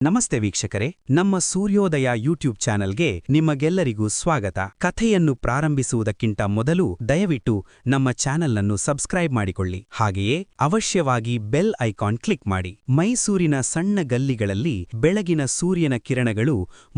ನಮಸ್ತೆ ವೀಕ್ಷಕರೇ, ನಮ್ಮ ಸೂರ್ಯೋದಯ ಯೂಟ್ಯೂಬ್ ಚಾನೆಲ್ಗೆ ನಿಮಗೆಲ್ಲರಿಗೂ ಸ್ವಾಗತ. ಕಥೆಯನ್ನು ಪ್ರಾರಂಭಿಸುವುದಕ್ಕಿಂತ ಮೊದಲು ದಯವಿಟ್ಟು ನಮ್ಮ ಚಾನೆಲ್ ಅನ್ನು ಸಬ್ಸ್ಕ್ರೈಬ್ ಮಾಡಿಕೊಳ್ಳಿ. ಹಾಗೆಯೇ ಅವಶ್ಯವಾಗಿ ಬೆಲ್ ಐಕಾನ್ ಕ್ಲಿಕ್ ಮಾಡಿ. ಮೈಸೂರಿನ ಸಣ್ಣ ಗಲ್ಲಿಗಳಲ್ಲಿ ಬೆಳಗಿನ ಸೂರ್ಯನ ಕಿರಣಗಳು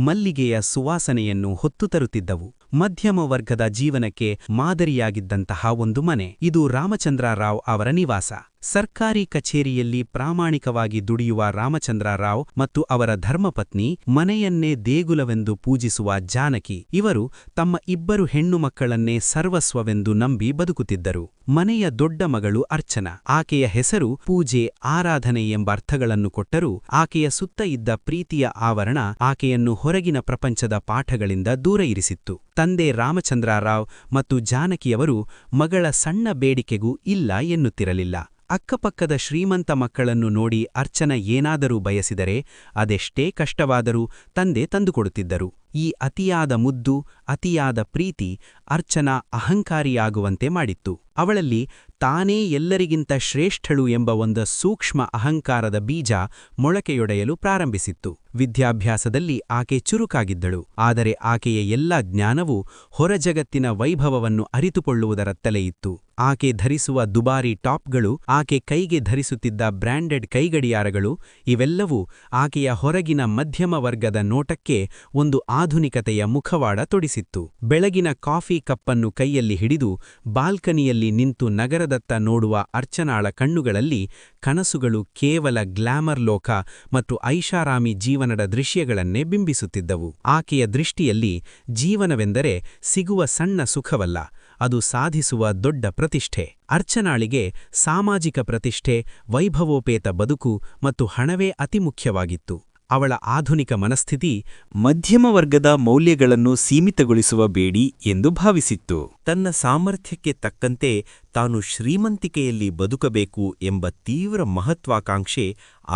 ಮಲ್ಲಿಗೆಯ ಸುವಾಸನೆಯನ್ನು ಹೊತ್ತು ತರುತ್ತಿದ್ದವು. ಮಧ್ಯಮ ವರ್ಗದ ಜೀವನಕ್ಕೆ ಮಾದರಿಯಾಗಿದ್ದಂತಹ ಒಂದು ಮನೆ ಇದು ರಾಮಚಂದ್ರ ರಾವ್ ಅವರ ನಿವಾಸ. ಸರ್ಕಾರಿ ಕಚೇರಿಯಲ್ಲಿ ಪ್ರಾಮಾಣಿಕವಾಗಿ ದುಡಿಯುವ ರಾಮಚಂದ್ರ ರಾವ್ ಮತ್ತು ಅವರ ಧರ್ಮಪತ್ನಿ ಮನೆಯನ್ನೇ ದೇಗುಲವೆಂದು ಪೂಜಿಸುವ ಜಾನಕಿ ಇವರು ತಮ್ಮ ಇಬ್ಬರು ಹೆಣ್ಣು ಮಕ್ಕಳನ್ನೇ ಸರ್ವಸ್ವವೆಂದು ನಂಬಿ ಬದುಕುತ್ತಿದ್ದರು. ಮನೆಯ ದೊಡ್ಡ ಮಗಳು ಅರ್ಚನಾ. ಆಕೆಯ ಹೆಸರು ಪೂಜೆ, ಆರಾಧನೆ ಎಂಬ ಅರ್ಥಗಳನ್ನು ಕೊಟ್ಟರೂ ಆಕೆಯ ಸುತ್ತ ಇದ್ದ ಪ್ರೀತಿಯ ಆವರಣ ಆಕೆಯನ್ನು ಹೊರಗಿನ ಪ್ರಪಂಚದ ಪಾಠಗಳಿಂದ ದೂರ ಇರಿಸಿತ್ತು. ತಂದೆ ರಾಮಚಂದ್ರ ರಾವ್ ಮತ್ತು ಜಾನಕಿಯವರು ಮಗಳ ಸಣ್ಣ ಬೇಡಿಕೆಗೂ ಇಲ್ಲ ಎನ್ನುತ್ತಿರಲಿಲ್ಲ. ಅಕ್ಕಪಕ್ಕದ ಶ್ರೀಮಂತ ಮಕ್ಕಳನ್ನು ನೋಡಿ ಅರ್ಚನಾ ಏನಾದರೂ ಬಯಸಿದರೆ ಅದೆಷ್ಟೇ ಕಷ್ಟವಾದರೂ ತಂದೆ ತಂದುಕೊಡುತ್ತಿದ್ದರು. ಈ ಅತಿಯಾದ ಮುದ್ದು, ಅತಿಯಾದ ಪ್ರೀತಿ ಅರ್ಚನಾ ಅಹಂಕಾರಿಯಾಗುವಂತೆ ಮಾಡಿತ್ತು. ಅವಳಲ್ಲಿ ತಾನೇ ಎಲ್ಲರಿಗಿಂತ ಶ್ರೇಷ್ಠಳು ಎಂಬ ಒಂದು ಸೂಕ್ಷ್ಮ ಅಹಂಕಾರದ ಬೀಜ ಮೊಳಕೆಯೊಡೆಯಲು ಪ್ರಾರಂಭಿಸಿತ್ತು. ವಿದ್ಯಾಭ್ಯಾಸದಲ್ಲಿ ಆಕೆ ಚುರುಕಾಗಿದ್ದಳು, ಆದರೆ ಆಕೆಯ ಎಲ್ಲಾ ಜ್ಞಾನವೂ ಹೊರಜಗತ್ತಿನ ವೈಭವವನ್ನು ಅರಿತುಕೊಳ್ಳುವುದರತ್ತಲೇ ಇತ್ತು. ಆಕೆ ಧರಿಸುವ ದುಬಾರಿ ಟಾಪ್ಗಳು, ಆಕೆ ಕೈಗೆ ಧರಿಸುತ್ತಿದ್ದ ಬ್ರ್ಯಾಂಡೆಡ್ ಕೈಗಡಿಯಾರಗಳು ಇವೆಲ್ಲವೂ ಆಕೆಯ ಹೊರಗಿನ ಮಧ್ಯಮ ವರ್ಗದ ನೋಟಕ್ಕೆ ಒಂದು ಆಧುನಿಕತೆಯ ಮುಖವಾಡ ತೊಡಿಸಿತ್ತು. ಬೆಳಗಿನ ಕಾಫಿ ಕಪ್ಪನ್ನು ಕೈಯಲ್ಲಿ ಹಿಡಿದು ಬಾಲ್ಕನಿಯಲ್ಲಿ ನಿಂತು ನಗರದತ್ತ ನೋಡುವ ಅರ್ಚನಾಳ ಕಣ್ಣುಗಳಲ್ಲಿ ಕನಸುಗಳು ಕೇವಲ ಗ್ಲಾಮರ್ ಲೋಕ ಮತ್ತು ಐಷಾರಾಮಿ ಜೀವನದ ದೃಶ್ಯಗಳನ್ನೇ ಬಿಂಬಿಸುತ್ತಿದ್ದವು. ಆಕೆಯ ದೃಷ್ಟಿಯಲ್ಲಿ ಜೀವನವೆಂದರೆ ಸಿಗುವ ಸಣ್ಣ ಸುಖವಲ್ಲ, ಅದು ಸಾಧಿಸುವ ದೊಡ್ಡ ಪ್ರತಿಷ್ಠೆ. ಅರ್ಚನಾಳಿಗೆ ಸಾಮಾಜಿಕ ಪ್ರತಿಷ್ಠೆ, ವೈಭವೋಪೇತ ಬದುಕು ಮತ್ತು ಹಣವೇ ಅತಿ ಮುಖ್ಯವಾಗಿತ್ತು. ಅವಳ ಆಧುನಿಕ ಮನಸ್ಥಿತಿ ಮಧ್ಯಮ ವರ್ಗದ ಮೌಲ್ಯಗಳನ್ನು ಸೀಮಿತಗೊಳಿಸುವ ಬೇಡಿ ಎಂದು ಭಾವಿಸಿತ್ತು. ತನ್ನ ಸಾಮರ್ಥ್ಯಕ್ಕೆ ತಕ್ಕಂತೆ ತಾನು ಶ್ರೀಮಂತಿಕೆಯಲ್ಲಿ ಬದುಕಬೇಕು ಎಂಬ ತೀವ್ರ ಮಹತ್ವಾಕಾಂಕ್ಷೆ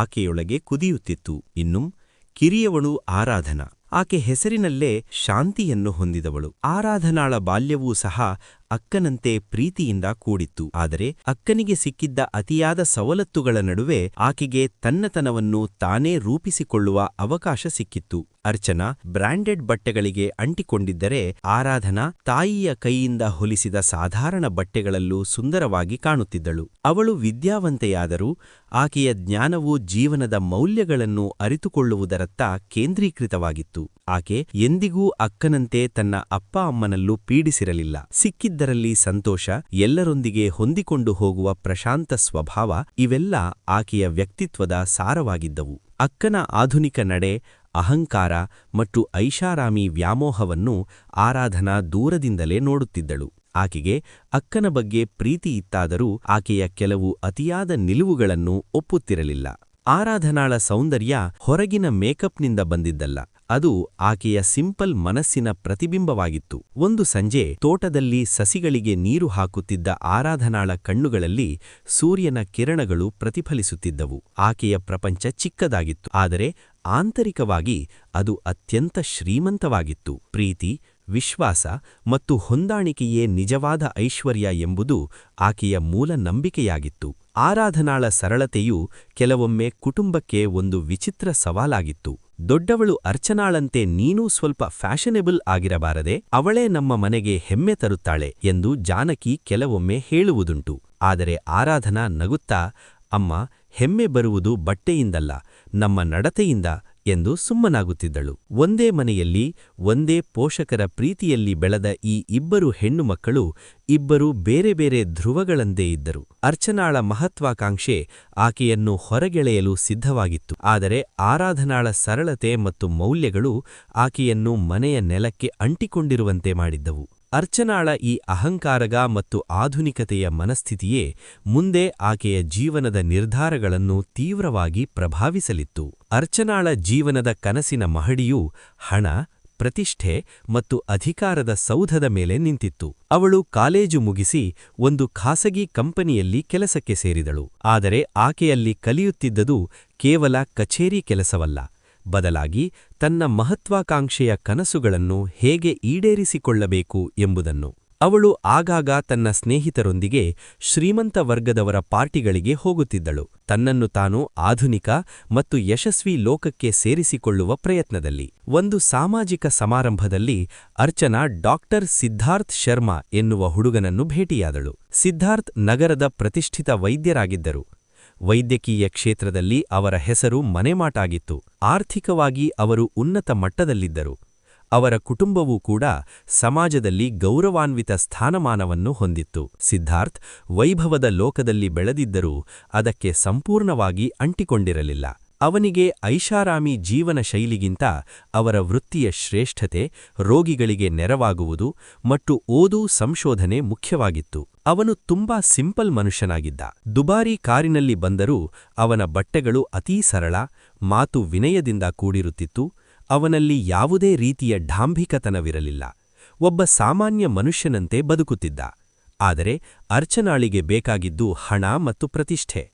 ಆಕೆಯೊಳಗೆ ಕುದಿಯುತ್ತಿತ್ತು. ಇನ್ನು ಕಿರಿಯವಳು ಆರಾಧನಾ. ಆಕೆ ಹೆಸರಿನಲ್ಲೇ ಶಾಂತಿಯನ್ನು ಹೊಂದಿದವಳು. ಆರಾಧನಾಳ ಬಾಲ್ಯವೂ ಸಹ ಅಕ್ಕನಂತೆ ಪ್ರೀತಿಯಿಂದ ಕೂಡಿತ್ತು. ಆದರೆ ಅಕ್ಕನಿಗೆ ಸಿಕ್ಕಿದ್ದ ಅತಿಯಾದ ಸವಲತ್ತುಗಳ ನಡುವೆ ಆಕೆಗೆ ತನ್ನತನವನ್ನು ತಾನೇ ರೂಪಿಸಿಕೊಳ್ಳುವ ಅವಕಾಶ ಸಿಕ್ಕಿತ್ತು. ಅರ್ಚನಾ ಬ್ರ್ಯಾಂಡೆಡ್ ಬಟ್ಟೆಗಳಿಗೆ ಅಂಟಿಕೊಂಡಿದ್ದರೆ ಆರಾಧನಾ ತಾಯಿಯ ಕೈಯಿಂದ ಹೊಲಿಸಿದ ಸಾಧಾರಣ ಬಟ್ಟೆಗಳಲ್ಲೂ ಸುಂದರವಾಗಿ ಕಾಣುತ್ತಿದ್ದಳು. ಅವಳು ವಿದ್ಯಾವಂತೆಯಾದರೂ ಆಕೆಯ ಜ್ಞಾನವು ಜೀವನದ ಮೌಲ್ಯಗಳನ್ನು ಅರಿತುಕೊಳ್ಳುವುದರತ್ತ ಕೇಂದ್ರೀಕೃತವಾಗಿತ್ತು. ಆಕೆ ಎಂದಿಗೂ ಅಕ್ಕನಂತೆ ತನ್ನ ಅಪ್ಪ ಅಮ್ಮನಲ್ಲೂ ಪೀಡಿಸಿರಲಿಲ್ಲ. ಸಿಕ್ಕಿದ್ದರಲ್ಲಿ ಸಂತೋಷ, ಎಲ್ಲರೊಂದಿಗೆ ಹೊಂದಿಕೊಂಡು ಹೋಗುವ ಪ್ರಶಾಂತ ಸ್ವಭಾವ ಇವೆಲ್ಲ ಆಕೆಯ ವ್ಯಕ್ತಿತ್ವದ ಸಾರವಾಗಿದ್ದವು. ಅಕ್ಕನ ಆಧುನಿಕ ನಡೆ, ಅಹಂಕಾರ ಮತ್ತು ಐಷಾರಾಮಿ ವ್ಯಾಮೋಹವನ್ನು ಆರಾಧನಾ ದೂರದಿಂದಲೇ ನೋಡುತ್ತಿದ್ದಳು. ಆಕೆಗೆ ಅಕ್ಕನ ಬಗ್ಗೆ ಪ್ರೀತಿ ಇತ್ತಾದರೂ ಆಕೆಯ ಕೆಲವು ಅತಿಯಾದ ನಿಲುವುಗಳನ್ನು ಒಪ್ಪುತ್ತಿರಲಿಲ್ಲ. ಆರಾಧನಾಳ ಸೌಂದರ್ಯ ಹೊರಗಿನ ಮೇಕಪ್ನಿಂದ ಬಂದಿದ್ದಲ್ಲ, ಅದು ಆಕೆಯ ಸಿಂಪಲ್ ಮನಸ್ಸಿನ ಪ್ರತಿಬಿಂಬವಾಗಿತ್ತು. ಒಂದು ಸಂಜೆ ತೋಟದಲ್ಲಿ ಸಸಿಗಳಿಗೆ ನೀರು ಹಾಕುತ್ತಿದ್ದ ಆರಾಧನಾಳ ಕಣ್ಣುಗಳಲ್ಲಿ ಸೂರ್ಯನ ಕಿರಣಗಳು ಪ್ರತಿಫಲಿಸುತ್ತಿದ್ದವು. ಆಕೆಯ ಪ್ರಪಂಚ ಚಿಕ್ಕದಾಗಿತ್ತು, ಆದರೆ ಆಂತರಿಕವಾಗಿ ಅದು ಅತ್ಯಂತ ಶ್ರೀಮಂತವಾಗಿತ್ತು. ಪ್ರೀತಿ, ವಿಶ್ವಾಸ ಮತ್ತು ಹೊಂದಾಣಿಕೆಯೇ ನಿಜವಾದ ಐಶ್ವರ್ಯ ಎಂಬುದು ಆಕೆಯ ಮೂಲ ನಂಬಿಕೆಯಾಗಿತ್ತು. ಆರಾಧನಾಳ ಸರಳತೆಯು ಕೆಲವೊಮ್ಮೆ ಕುಟುಂಬಕ್ಕೆ ಒಂದು ವಿಚಿತ್ರ ಸವಾಲಾಗಿತ್ತು. ದೊಡ್ಡವಳು ಅರ್ಚನಾಳಂತೆ ನೀನೂ ಸ್ವಲ್ಪ ಫ್ಯಾಷನೆಬಲ್ ಆಗಿರಬಾರದೆ, ಅವಳೇ ನಮ್ಮ ಮನೆಗೆ ಹೆಮ್ಮೆ ತರುತ್ತಾಳೆ ಎಂದು ಜಾನಕಿ ಕೆಲವೊಮ್ಮೆ ಹೇಳುವುದುಂಟು. ಆದರೆ ಆರಾಧನಾ ನಗುತ್ತಾ, ಅಮ್ಮ, ಹೆಮ್ಮೆ ಬರುವುದು ಬಟ್ಟೆಯಿಂದಲ್ಲ, ನಮ್ಮ ನಡತೆಯಿಂದ ಎಂದು ಸುಮ್ಮನಾಗುತ್ತಿದ್ದಳು. ಒಂದೇ ಮನೆಯಲ್ಲಿ ಒಂದೇ ಪೋಷಕರ ಪ್ರೀತಿಯಲ್ಲಿ ಬೆಳೆದ ಈ ಇಬ್ಬರು ಹೆಣ್ಣು ಮಕ್ಕಳು ಇಬ್ಬರು ಬೇರೆ ಬೇರೆ ಧ್ರುವಗಳಂದೇ ಇದ್ದರು. ಅರ್ಚನಾಳ ಮಹತ್ವಾಕಾಂಕ್ಷೆ ಆಕೆಯನ್ನು ಹೊರಗೆಳೆಯಲು ಸಿದ್ಧವಾಗಿತ್ತು, ಆದರೆ ಆರಾಧನಾಳ ಸರಳತೆ ಮತ್ತು ಮೌಲ್ಯಗಳು ಆಕೆಯನ್ನು ಮನೆಯ ನೆಲಕ್ಕೆ ಅಂಟಿಕೊಂಡಿರುವಂತೆ ಮಾಡಿದ್ದವು. ಅರ್ಚನಾಳ ಈ ಅಹಂಕಾರಗ ಮತ್ತು ಆಧುನಿಕತೆಯ ಮನಸ್ಥಿತಿಯೇ ಮುಂದೆ ಆಕೆಯ ಜೀವನದ ನಿರ್ಧಾರಗಳನ್ನು ತೀವ್ರವಾಗಿ ಪ್ರಭಾವಿಸಲಿತ್ತು. ಅರ್ಚನಾಳ ಜೀವನದ ಕನಸಿನ ಮಹಡಿಯು ಹಣ, ಪ್ರತಿಷ್ಠೆ ಮತ್ತು ಅಧಿಕಾರದ ಸೌಧದ ಮೇಲೆ ನಿಂತಿತ್ತು. ಅವಳು ಕಾಲೇಜು ಮುಗಿಸಿ ಒಂದು ಖಾಸಗಿ ಕಂಪನಿಯಲ್ಲಿ ಕೆಲಸಕ್ಕೆ ಸೇರಿದಳು. ಆದರೆ ಆಕೆಯಲ್ಲಿ ಕಲಿಯುತ್ತಿದ್ದುದು ಕೇವಲ ಕಚೇರಿ ಕೆಲಸವಲ್ಲ, ಬದಲಾಗಿ ತನ್ನ ಮಹತ್ವಾಕಾಂಕ್ಷೆಯ ಕನಸುಗಳನ್ನು ಹೇಗೆ ಈಡೇರಿಸಿಕೊಳ್ಳಬೇಕು ಎಂಬುದನ್ನು. ಅವಳು ಆಗಾಗ ತನ್ನ ಸ್ನೇಹಿತರೊಂದಿಗೆ ಶ್ರೀಮಂತ ವರ್ಗದವರ ಪಾರ್ಟಿಗಳಿಗೆ ಹೋಗುತ್ತಿದ್ದಳು, ತನ್ನನ್ನು ತಾನು ಆಧುನಿಕ ಮತ್ತು ಯಶಸ್ವಿ ಲೋಕಕ್ಕೆ ಸೇರಿಸಿಕೊಳ್ಳುವ ಪ್ರಯತ್ನದಲ್ಲಿ. ಒಂದು ಸಾಮಾಜಿಕ ಸಮಾರಂಭದಲ್ಲಿ ಅರ್ಚನಾ ಡಾಕ್ಟರ್ ಸಿದ್ಧಾರ್ಥ್ ಶರ್ಮಾ ಎನ್ನುವ ಹುಡುಗನನ್ನು ಭೇಟಿಯಾದಳು. ಸಿದ್ಧಾರ್ಥ್ ನಗರದ ಪ್ರತಿಷ್ಠಿತ ವೈದ್ಯರಾಗಿದ್ದರು. ವೈದ್ಯಕೀಯ ಕ್ಷೇತ್ರದಲ್ಲಿ ಅವರ ಹೆಸರು ಮನೆಮಾಟಾಗಿತ್ತು. ಆರ್ಥಿಕವಾಗಿ ಅವರು ಉನ್ನತ ಮಟ್ಟದಲ್ಲಿದ್ದರು. ಅವರ ಕುಟುಂಬವೂ ಕೂಡ ಸಮಾಜದಲ್ಲಿ ಗೌರವಾನ್ವಿತ ಸ್ಥಾನಮಾನವನ್ನು ಹೊಂದಿತ್ತು. ಸಿದ್ಧಾರ್ಥ್ ವೈಭವದ ಲೋಕದಲ್ಲಿ ಬೆಳೆದಿದ್ದರೂ ಅದಕ್ಕೆ ಸಂಪೂರ್ಣವಾಗಿ ಅಂಟಿಕೊಂಡಿರಲಿಲ್ಲ. ಅವನಿಗೆ ಐಷಾರಾಮಿ ಜೀವನ ಶೈಲಿಗಿಂತ ಅವರ ವೃತ್ತಿಯ ಶ್ರೇಷ್ಠತೆ, ರೋಗಿಗಳಿಗೆ ನೆರವಾಗುವುದು ಮತ್ತು ಓದು ಸಂಶೋಧನೆ ಮುಖ್ಯವಾಗಿತ್ತು. ಅವನು ತುಂಬಾ ಸಿಂಪಲ್ ಮನುಷ್ಯನಾಗಿದ್ದ. ದುಬಾರಿ ಕಾರಿನಲ್ಲಿ ಬಂದರೂ ಅವನ ಬಟ್ಟೆಗಳು ಅತೀ ಸರಳ, ಮಾತು ವಿನಯದಿಂದ ಕೂಡಿರುತ್ತಿತ್ತು. ಅವನಲ್ಲಿ ಯಾವುದೇ ರೀತಿಯ ಢಾಂಭಿಕತನವಿರಲಿಲ್ಲ. ಒಬ್ಬ ಸಾಮಾನ್ಯ ಮನುಷ್ಯನಂತೆ ಬದುಕುತ್ತಿದ್ದ. ಆದರೆ ಅರ್ಚನಾಳಿಗೆ ಬೇಕಾಗಿದ್ದು ಹಣ ಮತ್ತು ಪ್ರತಿಷ್ಠೆ.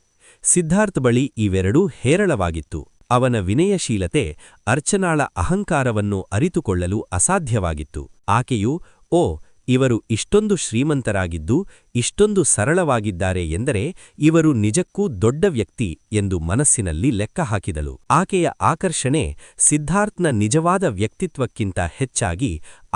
ಸಿದ್ಧಾರ್ಥ್ ಬಳಿ ಇವೆರಡೂ ಹೇರಳವಾಗಿತ್ತು. ಅವನ ವಿನಯಶೀಲತೆ ಅರ್ಚನಾಳ ಅಹಂಕಾರವನ್ನು ಅರಿತುಕೊಳ್ಳಲು ಅಸಾಧ್ಯವಾಗಿತ್ತು. ಆಕೆಯು, ಓ, ಇವರು ಇಷ್ಟೊಂದು ಶ್ರೀಮಂತರಾಗಿದ್ದು ಇಷ್ಟೊಂದು ಸರಳವಾಗಿದ್ದಾರೆ ಎಂದರೆ ಇವರು ನಿಜಕ್ಕೂ ದೊಡ್ಡ ವ್ಯಕ್ತಿ ಎಂದು ಮನಸ್ಸಿನಲ್ಲಿ ಲೆಕ್ಕ ಹಾಕಿದಳು. ಆಕೆಯ ಆಕರ್ಷಣೆ ಸಿದ್ಧಾರ್ಥ್ನ ನಿಜವಾದ ವ್ಯಕ್ತಿತ್ವಕ್ಕಿಂತ ಹೆಚ್ಚಾಗಿ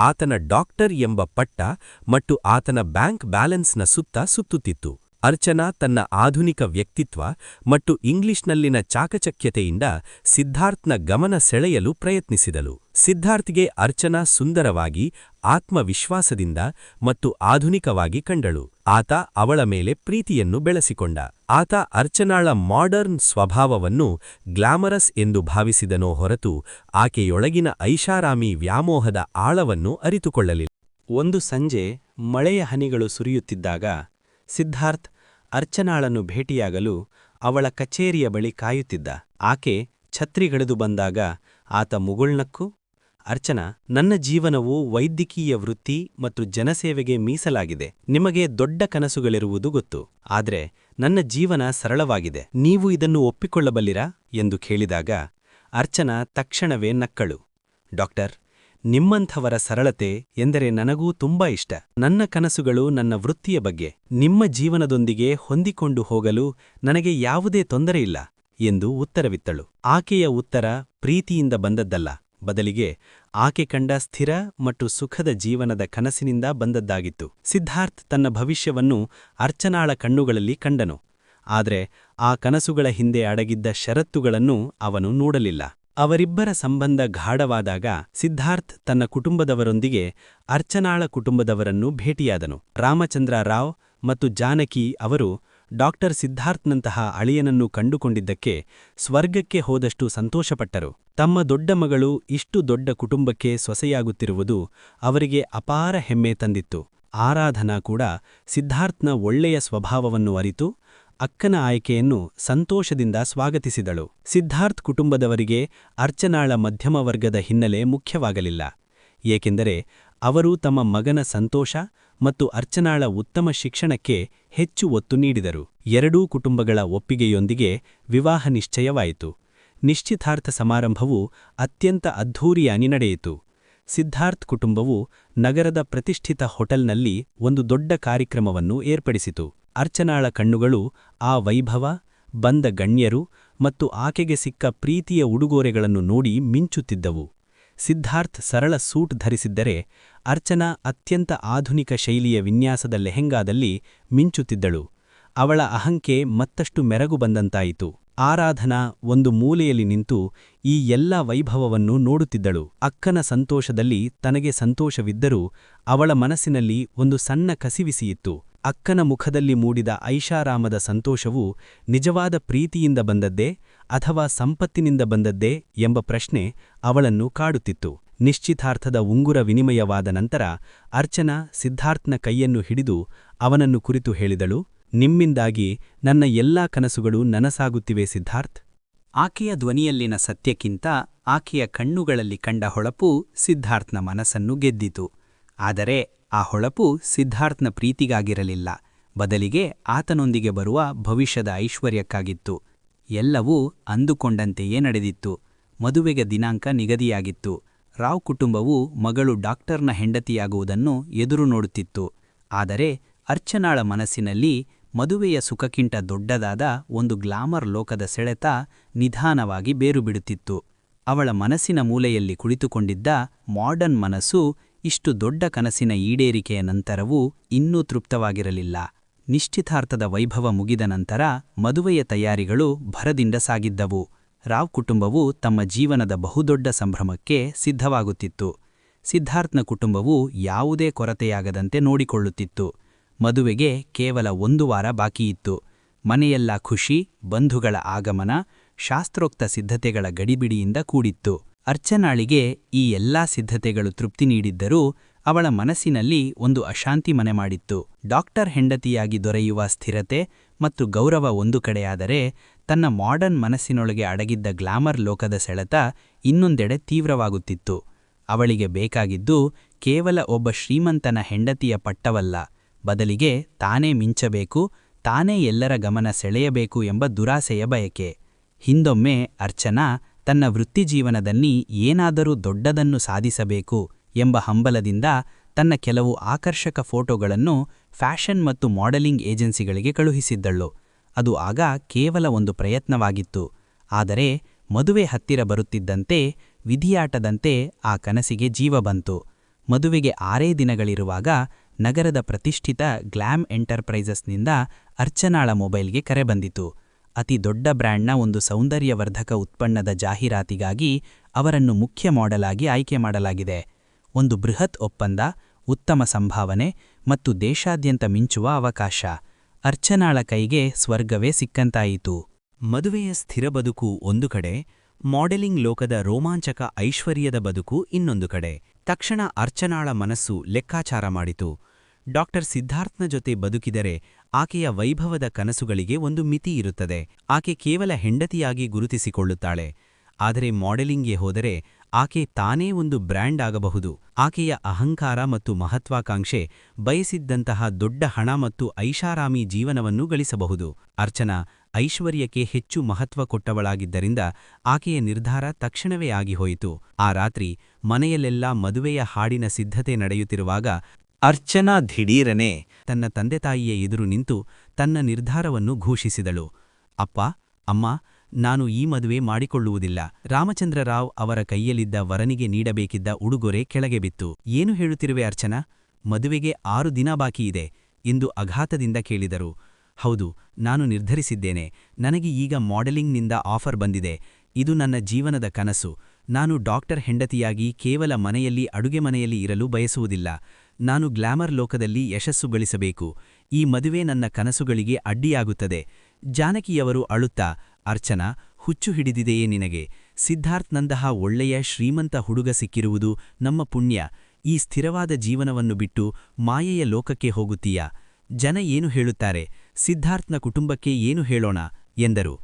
ಆತನ ಡಾಕ್ಟರ್ ಎಂಬ ಪಟ್ಟ ಮತ್ತು ಆತನ ಬ್ಯಾಂಕ್ ಬ್ಯಾಲೆನ್ಸ್ನ ಸುತ್ತ ಸುತ್ತುತ್ತಿತ್ತು. ಅರ್ಚನಾ ತನ್ನ ಆಧುನಿಕ ವ್ಯಕ್ತಿತ್ವ ಮತ್ತು ಇಂಗ್ಲಿಷ್ನಲ್ಲಿನ ಚಾಕಚಕ್ಯತೆಯಿಂದ ಸಿದ್ಧಾರ್ಥ್ನ ಗಮನ ಸೆಳೆಯಲು ಪ್ರಯತ್ನಿಸಿದಳು. ಸಿದ್ಧಾರ್ಥ್ಗೆ ಅರ್ಚನಾ ಸುಂದರವಾಗಿ, ಆತ್ಮವಿಶ್ವಾಸದಿಂದ ಮತ್ತು ಆಧುನಿಕವಾಗಿ ಕಂಡಳು. ಆತ ಅವಳ ಮೇಲೆ ಪ್ರೀತಿಯನ್ನು ಬೆಳೆಸಿಕೊಂಡ. ಆತ ಅರ್ಚನಾಳ ಮಾಡರ್ನ್ ಸ್ವಭಾವವನ್ನು ಗ್ಲಾಮರಸ್ ಎಂದು ಭಾವಿಸಿದನೋ ಹೊರತು ಆಕೆಯೊಳಗಿನ ಐಷಾರಾಮಿ ವ್ಯಾಮೋಹದ ಆಳವನ್ನು ಅರಿತುಕೊಳ್ಳಲಿಲ್ಲ. ಒಂದು ಸಂಜೆ ಮಳೆಯ ಹನಿಗಳು ಸುರಿಯುತ್ತಿದ್ದಾಗ ಸಿದ್ಧಾರ್ಥ್ ಅರ್ಚನಾಳನ್ನು ಭೇಟಿಯಾಗಲು ಅವಳ ಕಚೇರಿಯ ಬಳಿ ಕಾಯುತ್ತಿದ್ದ. ಆಕೆ ಛತ್ರಿಗಿಳಿದು ಬಂದಾಗ ಆತ ಮುಗುಳ್ನಕ್ಕು, ಅರ್ಚನಾ, ನನ್ನ ಜೀವನವು ವೈದ್ಯಕೀಯ ವೃತ್ತಿ ಮತ್ತು ಜನಸೇವೆಗೆ ಮೀಸಲಾಗಿದೆ. ನಿಮಗೆ ದೊಡ್ಡ ಕನಸುಗಳಿರುವುದು ಗೊತ್ತು. ಆದರೆ ನನ್ನ ಜೀವನ ಸರಳವಾಗಿದೆ. ನೀವು ಇದನ್ನು ಒಪ್ಪಿಕೊಳ್ಳಬಲ್ಲಿರಾ ಎಂದು ಕೇಳಿದಾಗ ಅರ್ಚನಾ ತಕ್ಷಣವೇ ನಕ್ಕಳು. ಡಾಕ್ಟರ್, ನಿಮ್ಮಂಥವರ ಸರಳತೆ ಎಂದರೆ ನನಗೂ ತುಂಬಾ ಇಷ್ಟ. ನನ್ನ ಕನಸುಗಳು ನನ್ನ ವೃತ್ತಿಯ ಬಗ್ಗೆ. ನಿಮ್ಮ ಜೀವನದೊಂದಿಗೆ ಹೊಂದಿಕೊಂಡು ಹೋಗಲು ನನಗೆ ಯಾವುದೇ ತೊಂದರೆಯಿಲ್ಲ ಎಂದು ಉತ್ತರವಿತ್ತಳು. ಆಕೆಯ ಉತ್ತರ ಪ್ರೀತಿಯಿಂದ ಬಂದದ್ದಲ್ಲ, ಬದಲಿಗೆ ಆಕೆ ಕಂಡ ಸ್ಥಿರ ಮತ್ತು ಸುಖದ ಜೀವನದ ಕನಸಿನಿಂದ ಬಂದದ್ದಾಗಿತ್ತು. ಸಿದ್ಧಾರ್ಥ್ ತನ್ನ ಭವಿಷ್ಯವನ್ನು ಅರ್ಚನಾಳ ಕಣ್ಣುಗಳಲ್ಲಿ ಕಂಡನು. ಆದರೆ ಆ ಕನಸುಗಳ ಹಿಂದೆ ಅಡಗಿದ್ದ ಷರತ್ತುಗಳನ್ನು ಅವನು ನೋಡಲಿಲ್ಲ. ಅವರಿಬ್ಬರ ಸಂಬಂಧ ಗಾಢವಾದಾಗ ಸಿದ್ಧಾರ್ಥ್ ತನ್ನ ಕುಟುಂಬದವರೊಂದಿಗೆ ಅರ್ಚನಾಳ ಕುಟುಂಬದವರನ್ನು ಭೇಟಿಯಾದನು. ರಾಮಚಂದ್ರ ರಾವ್ ಮತ್ತು ಜಾನಕಿ ಅವರು ಡಾಕ್ಟರ್ ಸಿದ್ಧಾರ್ಥ್ನಂತಹ ಅಳಿಯನನ್ನು ಕಂಡುಕೊಂಡಿದ್ದಕ್ಕೆ ಸ್ವರ್ಗಕ್ಕೆ ಹೋದಷ್ಟು ಸಂತೋಷಪಟ್ಟರು. ತಮ್ಮ ದೊಡ್ಡ ಮಗಳು ಇಷ್ಟು ದೊಡ್ಡ ಕುಟುಂಬಕ್ಕೆ ಸೊಸೆಯಾಗುತ್ತಿರುವುದು ಅವರಿಗೆ ಅಪಾರ ಹೆಮ್ಮೆ ತಂದಿತ್ತು. ಆರಾಧನಾ ಕೂಡ ಸಿದ್ಧಾರ್ಥ್ನ ಒಳ್ಳೆಯ ಸ್ವಭಾವವನ್ನು ಅರಿತು ಅಕ್ಕನ ಆಯ್ಕೆಯನ್ನು ಸಂತೋಷದಿಂದ ಸ್ವಾಗತಿಸಿದಳು. ಸಿದ್ಧಾರ್ಥ್ ಕುಟುಂಬದವರಿಗೆ ಅರ್ಚನಾಳ ಮಧ್ಯಮ ವರ್ಗದ ಹಿನ್ನೆಲೆ ಮುಖ್ಯವಾಗಲಿಲ್ಲ, ಏಕೆಂದರೆ ಅವರು ತಮ್ಮ ಮಗನ ಸಂತೋಷ ಮತ್ತು ಅರ್ಚನಾಳ ಉತ್ತಮ ಶಿಕ್ಷಣಕ್ಕೆ ಹೆಚ್ಚು ಒತ್ತು ನೀಡಿದರು. ಎರಡೂ ಕುಟುಂಬಗಳ ಒಪ್ಪಿಗೆಯೊಂದಿಗೆ ವಿವಾಹ ನಿಶ್ಚಯವಾಯಿತು. ನಿಶ್ಚಿತಾರ್ಥ ಸಮಾರಂಭವು ಅತ್ಯಂತ ಅದ್ಧೂರಿಯಾಗಿ ನಡೆಯಿತು. ಸಿದ್ಧಾರ್ಥ್ ಕುಟುಂಬವು ನಗರದ ಪ್ರತಿಷ್ಠಿತ ಹೋಟೆಲ್ನಲ್ಲಿ ಒಂದು ದೊಡ್ಡ ಕಾರ್ಯಕ್ರಮವನ್ನು ಏರ್ಪಡಿಸಿತು. ಅರ್ಚನಾಳ ಕಣ್ಣುಗಳು ಆ ವೈಭವ, ಬಂದ ಗಣ್ಯರು ಮತ್ತು ಆಕೆಗೆ ಸಿಕ್ಕ ಪ್ರೀತಿಯ ಉಡುಗೊರೆಗಳನ್ನು ನೋಡಿ ಮಿಂಚುತ್ತಿದ್ದವು. ಸಿದ್ಧಾರ್ಥ್ ಸರಳ ಸೂಟ್ ಧರಿಸಿದ್ದರೆ ಅರ್ಚನಾ ಅತ್ಯಂತ ಆಧುನಿಕ ಶೈಲಿಯ ವಿನ್ಯಾಸದ ಲೆಹೆಂಗಾದಲ್ಲಿ ಮಿಂಚುತ್ತಿದ್ದಳು. ಅವಳ ಅಹಂಕೆ ಮತ್ತಷ್ಟು ಮೆರಗು ಬಂದಂತಾಯಿತು. ಆರಾಧನಾ ಒಂದು ಮೂಲೆಯಲ್ಲಿ ನಿಂತು ಈ ಎಲ್ಲ ವೈಭವವನ್ನು ನೋಡುತ್ತಿದ್ದಳು. ಅಕ್ಕನ ಸಂತೋಷದಲ್ಲಿ ತನಗೆ ಸಂತೋಷವಿದ್ದರೂ ಅವಳ ಮನಸ್ಸಿನಲ್ಲಿ ಒಂದು ಸಣ್ಣ ಕಸಿವಿಸಿಯಿತ್ತು. ಅಕ್ಕನ ಮುಖದಲ್ಲಿ ಮೂಡಿದ ಐಷಾರಾಮದ ಸಂತೋಷವು ನಿಜವಾದ ಪ್ರೀತಿಯಿಂದ ಬಂದದ್ದೇ ಅಥವಾ ಸಂಪತ್ತಿನಿಂದ ಬಂದದ್ದೇ ಎಂಬ ಪ್ರಶ್ನೆ ಅವಳನ್ನು ಕಾಡುತ್ತಿತ್ತು. ನಿಶ್ಚಿತಾರ್ಥದ ಉಂಗುರ ವಿನಿಮಯವಾದ ನಂತರ ಅರ್ಚನಾ ಸಿದ್ಧಾರ್ಥ್ನ ಕೈಯನ್ನು ಹಿಡಿದು ಅವನನ್ನು ಕುರಿತು ಹೇಳಿದಳು, ನಿಮ್ಮಿಂದಾಗಿ ನನ್ನ ಎಲ್ಲಾ ಕನಸುಗಳು ನನಸಾಗುತ್ತಿವೆ ಸಿದ್ಧಾರ್ಥ್. ಆಕೆಯ ಧ್ವನಿಯಲ್ಲಿನ ಸತ್ಯಕ್ಕಿಂತ ಆಕೆಯ ಕಣ್ಣುಗಳಲ್ಲಿ ಕಂಡ ಹೊಳಪು ಸಿದ್ಧಾರ್ಥ್ನ ಮನಸ್ಸನ್ನು ಗೆದ್ದಿತು. ಆದರೆ ಆ ಹೊಳಪು ಸಿದ್ಧಾರ್ಥ್ನ ಪ್ರೀತಿಗಾಗಿರಲಿಲ್ಲ, ಬದಲಿಗೆ ಆತನೊಂದಿಗೆ ಬರುವ ಭವಿಷ್ಯದ ಐಶ್ವರ್ಯಕ್ಕಾಗಿತ್ತು. ಎಲ್ಲವೂ ಅಂದುಕೊಂಡಂತೆಯೇ ನಡೆದಿತ್ತು. ಮದುವೆಗೆ ದಿನಾಂಕ ನಿಗದಿಯಾಗಿತ್ತು. ರಾವ್ ಕುಟುಂಬವು ಮಗಳು ಡಾಕ್ಟರ್ನ ಹೆಂಡತಿಯಾಗುವುದನ್ನು ಎದುರು ನೋಡುತ್ತಿತ್ತು. ಆದರೆ ಅರ್ಚನಾಳ ಮನಸ್ಸಿನಲ್ಲಿ ಮದುವೆಯ ಸುಖಕ್ಕಿಂತ ದೊಡ್ಡದಾದ ಒಂದು ಗ್ಲಾಮರ್ ಲೋಕದ ಸೆಳೆತ ನಿಧಾನವಾಗಿ ಬೇರುಬಿಡುತ್ತಿತ್ತು. ಅವಳ ಮನಸ್ಸಿನ ಮೂಲೆಯಲ್ಲಿ ಕುಳಿತುಕೊಂಡಿದ್ದ ಮಾಡರ್ನ್ ಮನಸ್ಸು ಇಷ್ಟು ದೊಡ್ಡ ಕನಸಿನ ಈಡೇರಿಕೆಯ ನಂತರವೂ ಇನ್ನೂ ತೃಪ್ತವಾಗಿರಲಿಲ್ಲ. ನಿಶ್ಚಿತಾರ್ಥದ ವೈಭವ ಮುಗಿದ ನಂತರ ಮದುವೆಯ ತಯಾರಿಗಳು ಭರದಿಂದ ಸಾಗಿದ್ದವು. ರಾವ್ ಕುಟುಂಬವು ತಮ್ಮ ಜೀವನದ ಬಹುದೊಡ್ಡ ಸಂಭ್ರಮಕ್ಕೆ ಸಿದ್ಧವಾಗುತ್ತಿತ್ತು. ಸಿದ್ಧಾರ್ಥ್ನ ಕುಟುಂಬವು ಯಾವುದೇ ಕೊರತೆಯಾಗದಂತೆ ನೋಡಿಕೊಳ್ಳುತ್ತಿತ್ತು. ಮದುವೆಗೆ ಕೇವಲ 1 ವಾರ ಬಾಕಿಯಿತ್ತು. ಮನೆಯೆಲ್ಲ ಖುಷಿ, ಬಂಧುಗಳ ಆಗಮನ, ಶಾಸ್ತ್ರೋಕ್ತ ಸಿದ್ಧತೆಗಳ ಗಡಿಬಿಡಿಯಿಂದ ಕೂಡಿತ್ತು. ಅರ್ಚನಾಳಿಗೆ ಈ ಎಲ್ಲಾ ಸಿದ್ಧತೆಗಳು ತೃಪ್ತಿ ನೀಡಿದ್ದರೂ ಅವಳ ಮನಸ್ಸಿನಲ್ಲಿ ಒಂದು ಅಶಾಂತಿ ಮನೆ ಮಾಡಿತ್ತು. ಡಾಕ್ಟರ್ ಹೆಂಡತಿಯಾಗಿ ದೊರೆಯುವ ಸ್ಥಿರತೆ ಮತ್ತು ಗೌರವ ಒಂದು ಕಡೆಯಾದರೆ, ತನ್ನ ಮಾಡರ್ನ್ ಮನಸ್ಸಿನೊಳಗೆ ಅಡಗಿದ್ದ ಗ್ಲಾಮರ್ ಲೋಕದ ಸೆಳೆತ ಇನ್ನೊಂದೆಡೆ ತೀವ್ರವಾಗುತ್ತಿತ್ತು. ಅವಳಿಗೆ ಬೇಕಾಗಿದ್ದು ಕೇವಲ ಒಬ್ಬ ಶ್ರೀಮಂತನ ಹೆಂಡತಿಯ ಪಟ್ಟವಲ್ಲ, ಬದಲಿಗೆ ತಾನೇ ಮಿಂಚಬೇಕು, ತಾನೇ ಎಲ್ಲರ ಗಮನ ಸೆಳೆಯಬೇಕು ಎಂಬ ದುರಾಸೆಯ ಬಯಕೆ. ಹಿಂದೊಮ್ಮೆ ಅರ್ಚನಾ ತನ್ನ ವೃತ್ತಿಜೀವನದಲ್ಲಿ ಏನಾದರೂ ದೊಡ್ಡದನ್ನು ಸಾಧಿಸಬೇಕು ಎಂಬ ಹಂಬಲದಿಂದ ತನ್ನ ಕೆಲವು ಆಕರ್ಷಕ ಫೋಟೋಗಳನ್ನು ಫ್ಯಾಷನ್ ಮತ್ತು ಮಾಡೆಲಿಂಗ್ ಏಜೆನ್ಸಿಗಳಿಗೆ ಕಳುಹಿಸಿದ್ದಳು. ಅದು ಆಗ ಕೇವಲ ಒಂದು ಪ್ರಯತ್ನವಾಗಿತ್ತು. ಆದರೆ ಮದುವೆ ಹತ್ತಿರ ಬರುತ್ತಿದ್ದಂತೆ, ವಿಧಿಯಾಟದಂತೆ ಆ ಕನಸಿಗೆ ಜೀವ ಬಂತು. ಮದುವೆಗೆ 6 ದಿನಗಳಿರುವಾಗ ನಗರದ ಪ್ರತಿಷ್ಠಿತ ಗ್ಲಾಮ್ ಎಂಟರ್ಪ್ರೈಸಸ್ನಿಂದ ಅರ್ಚನಾಳ ಮೊಬೈಲ್ಗೆ ಕರೆ ಬಂದಿತು. ಅತಿ ದೊಡ್ಡ ಬ್ರ್ಯಾಂಡ್ನ ಒಂದು ಸೌಂದರ್ಯವರ್ಧಕ ಉತ್ಪನ್ನದ ಜಾಹೀರಾತಿಗಾಗಿ ಅವರನ್ನು ಮುಖ್ಯ ಮಾಡೆಲ್ ಆಗಿ ಆಯ್ಕೆ ಮಾಡಲಾಗಿದೆ. ಒಂದು ಬೃಹತ್ ಒಪ್ಪಂದ, ಉತ್ತಮ ಸಂಭಾವನೆ ಮತ್ತು ದೇಶಾದ್ಯಂತ ಮಿಂಚುವ ಅವಕಾಶ. ಅರ್ಚನಾಳ ಕೈಗೆ ಸ್ವರ್ಗವೇ ಸಿಕ್ಕಂತಾಯಿತು. ಮದುವೆಯ ಸ್ಥಿರ ಬದುಕು ಒಂದು ಕಡೆ, ಮಾಡೆಲಿಂಗ್ ಲೋಕದ ರೋಮಾಂಚಕ ಐಶ್ವರ್ಯದ ಬದುಕು ಇನ್ನೊಂದು ಕಡೆ. ತಕ್ಷಣ ಅರ್ಚನಾಳ ಮನಸ್ಸು ಲೆಕ್ಕಾಚಾರ ಮಾಡಿತು. ಡಾಕ್ಟರ್ ಸಿದ್ಧಾರ್ಥ್ನ ಜೊತೆ ಬದುಕಿದರೆ ಆಕೆಯ ವೈಭವದ ಕನಸುಗಳಿಗೆ ಒಂದು ಮಿತಿ ಇರುತ್ತದೆ. ಆಕೆ ಕೇವಲ ಹೆಂಡತಿಯಾಗಿ ಗುರುತಿಸಿಕೊಳ್ಳುತ್ತಾಳೆ. ಆದರೆ ಮಾಡೆಲಿಂಗ್ಗೆ ಹೋದರೆ ಆಕೆ ತಾನೇ ಒಂದು ಬ್ರ್ಯಾಂಡ್ ಆಗಬಹುದು. ಆಕೆಯ ಅಹಂಕಾರ ಮತ್ತು ಮಹತ್ವಾಕಾಂಕ್ಷೆ ಬಯಸಿದ್ದಂತಹ ದೊಡ್ಡ ಹಣ ಮತ್ತು ಐಷಾರಾಮಿ ಜೀವನವನ್ನು ಗಳಿಸಬಹುದು. ಅರ್ಚನಾ ಐಶ್ವರ್ಯಕ್ಕೆ ಹೆಚ್ಚು ಮಹತ್ವ ಕೊಟ್ಟವಳಾಗಿದ್ದರಿಂದ ಆಕೆಯ ನಿರ್ಧಾರ ತಕ್ಷಣವೇ ಆಗಿಹೋಯಿತು. ಆ ರಾತ್ರಿ ಮನೆಯಲ್ಲೆಲ್ಲ ಮದುವೆಯ ಹಾಡಿನ ಸಿದ್ಧತೆ ನಡೆಯುತ್ತಿರುವಾಗ ಅರ್ಚನಾ ದಿಢೀರನೆ ತನ್ನ ತಂದೆತಾಯಿಯ ಎದುರು ನಿಂತು ತನ್ನ ನಿರ್ಧಾರವನ್ನು ಘೋಷಿಸಿದಳು. ಅಪ್ಪ, ಅಮ್ಮ, ನಾನು ಈ ಮದುವೆ ಮಾಡಿಕೊಳ್ಳುವುದಿಲ್ಲ. ರಾಮಚಂದ್ರರಾವ್ ಅವರ ಕೈಯಲ್ಲಿದ್ದ ವರನಿಗೆ ನೀಡಬೇಕಿದ್ದ ಉಡುಗೊರೆ ಕೆಳಗೆ ಬಿತ್ತು. ಏನು ಹೇಳುತ್ತಿರುವೆ ಅರ್ಚನಾ? ಮದುವೆಗೆ 6 ದಿನ ಬಾಕಿಯಿದೆ ಎಂದು ಅಘಾತದಿಂದ ಕೇಳಿದರು. ಹೌದು, ನಾನು ನಿರ್ಧರಿಸಿದ್ದೇನೆ. ನನಗೆ ಈಗ ಮಾಡೆಲಿಂಗ್ನಿಂದ ಆಫರ್ ಬಂದಿದೆ. ಇದು ನನ್ನ ಜೀವನದ ಕನಸು. ನಾನು ಡಾಕ್ಟರ್ ಹೆಂಡತಿಯಾಗಿ ಕೇವಲ ಅಡುಗೆ ಮನೆಯಲ್ಲಿ ಇರಲು ಬಯಸುವುದಿಲ್ಲ. ನಾನು ಗ್ಲಾಮರ್ ಲೋಕದಲ್ಲಿ ಯಶಸ್ಸು ಗಳಿಸಬೇಕು. ಈ ಮದುವೆ ನನ್ನ ಕನಸುಗಳಿಗೆ ಅಡ್ಡಿಯಾಗುತ್ತದೆ. ಜಾನಕಿಯವರು ಅಳುತ್ತಾ, ಅರ್ಚನಾ, ಹುಚ್ಚು ಹಿಡಿದಿದೆಯೇ ನಿನಗೆ? ಸಿದ್ಧಾರ್ಥ್ನಂತಹ ಒಳ್ಳೆಯ ಶ್ರೀಮಂತ ಹುಡುಗ ಸಿಕ್ಕಿರುವುದು ನಮ್ಮ ಪುಣ್ಯ. ಈ ಸ್ಥಿರವಾದ ಜೀವನವನ್ನು ಬಿಟ್ಟು ಮಾಯೆಯ ಲೋಕಕ್ಕೆ ಹೋಗುತ್ತೀಯಾ? ಜನ ಏನು ಹೇಳುತ್ತಾರೆ? ಸಿದ್ಧಾರ್ಥ್ನ ಕುಟುಂಬಕ್ಕೆ ಏನು ಹೇಳೋಣ ಎಂದರು.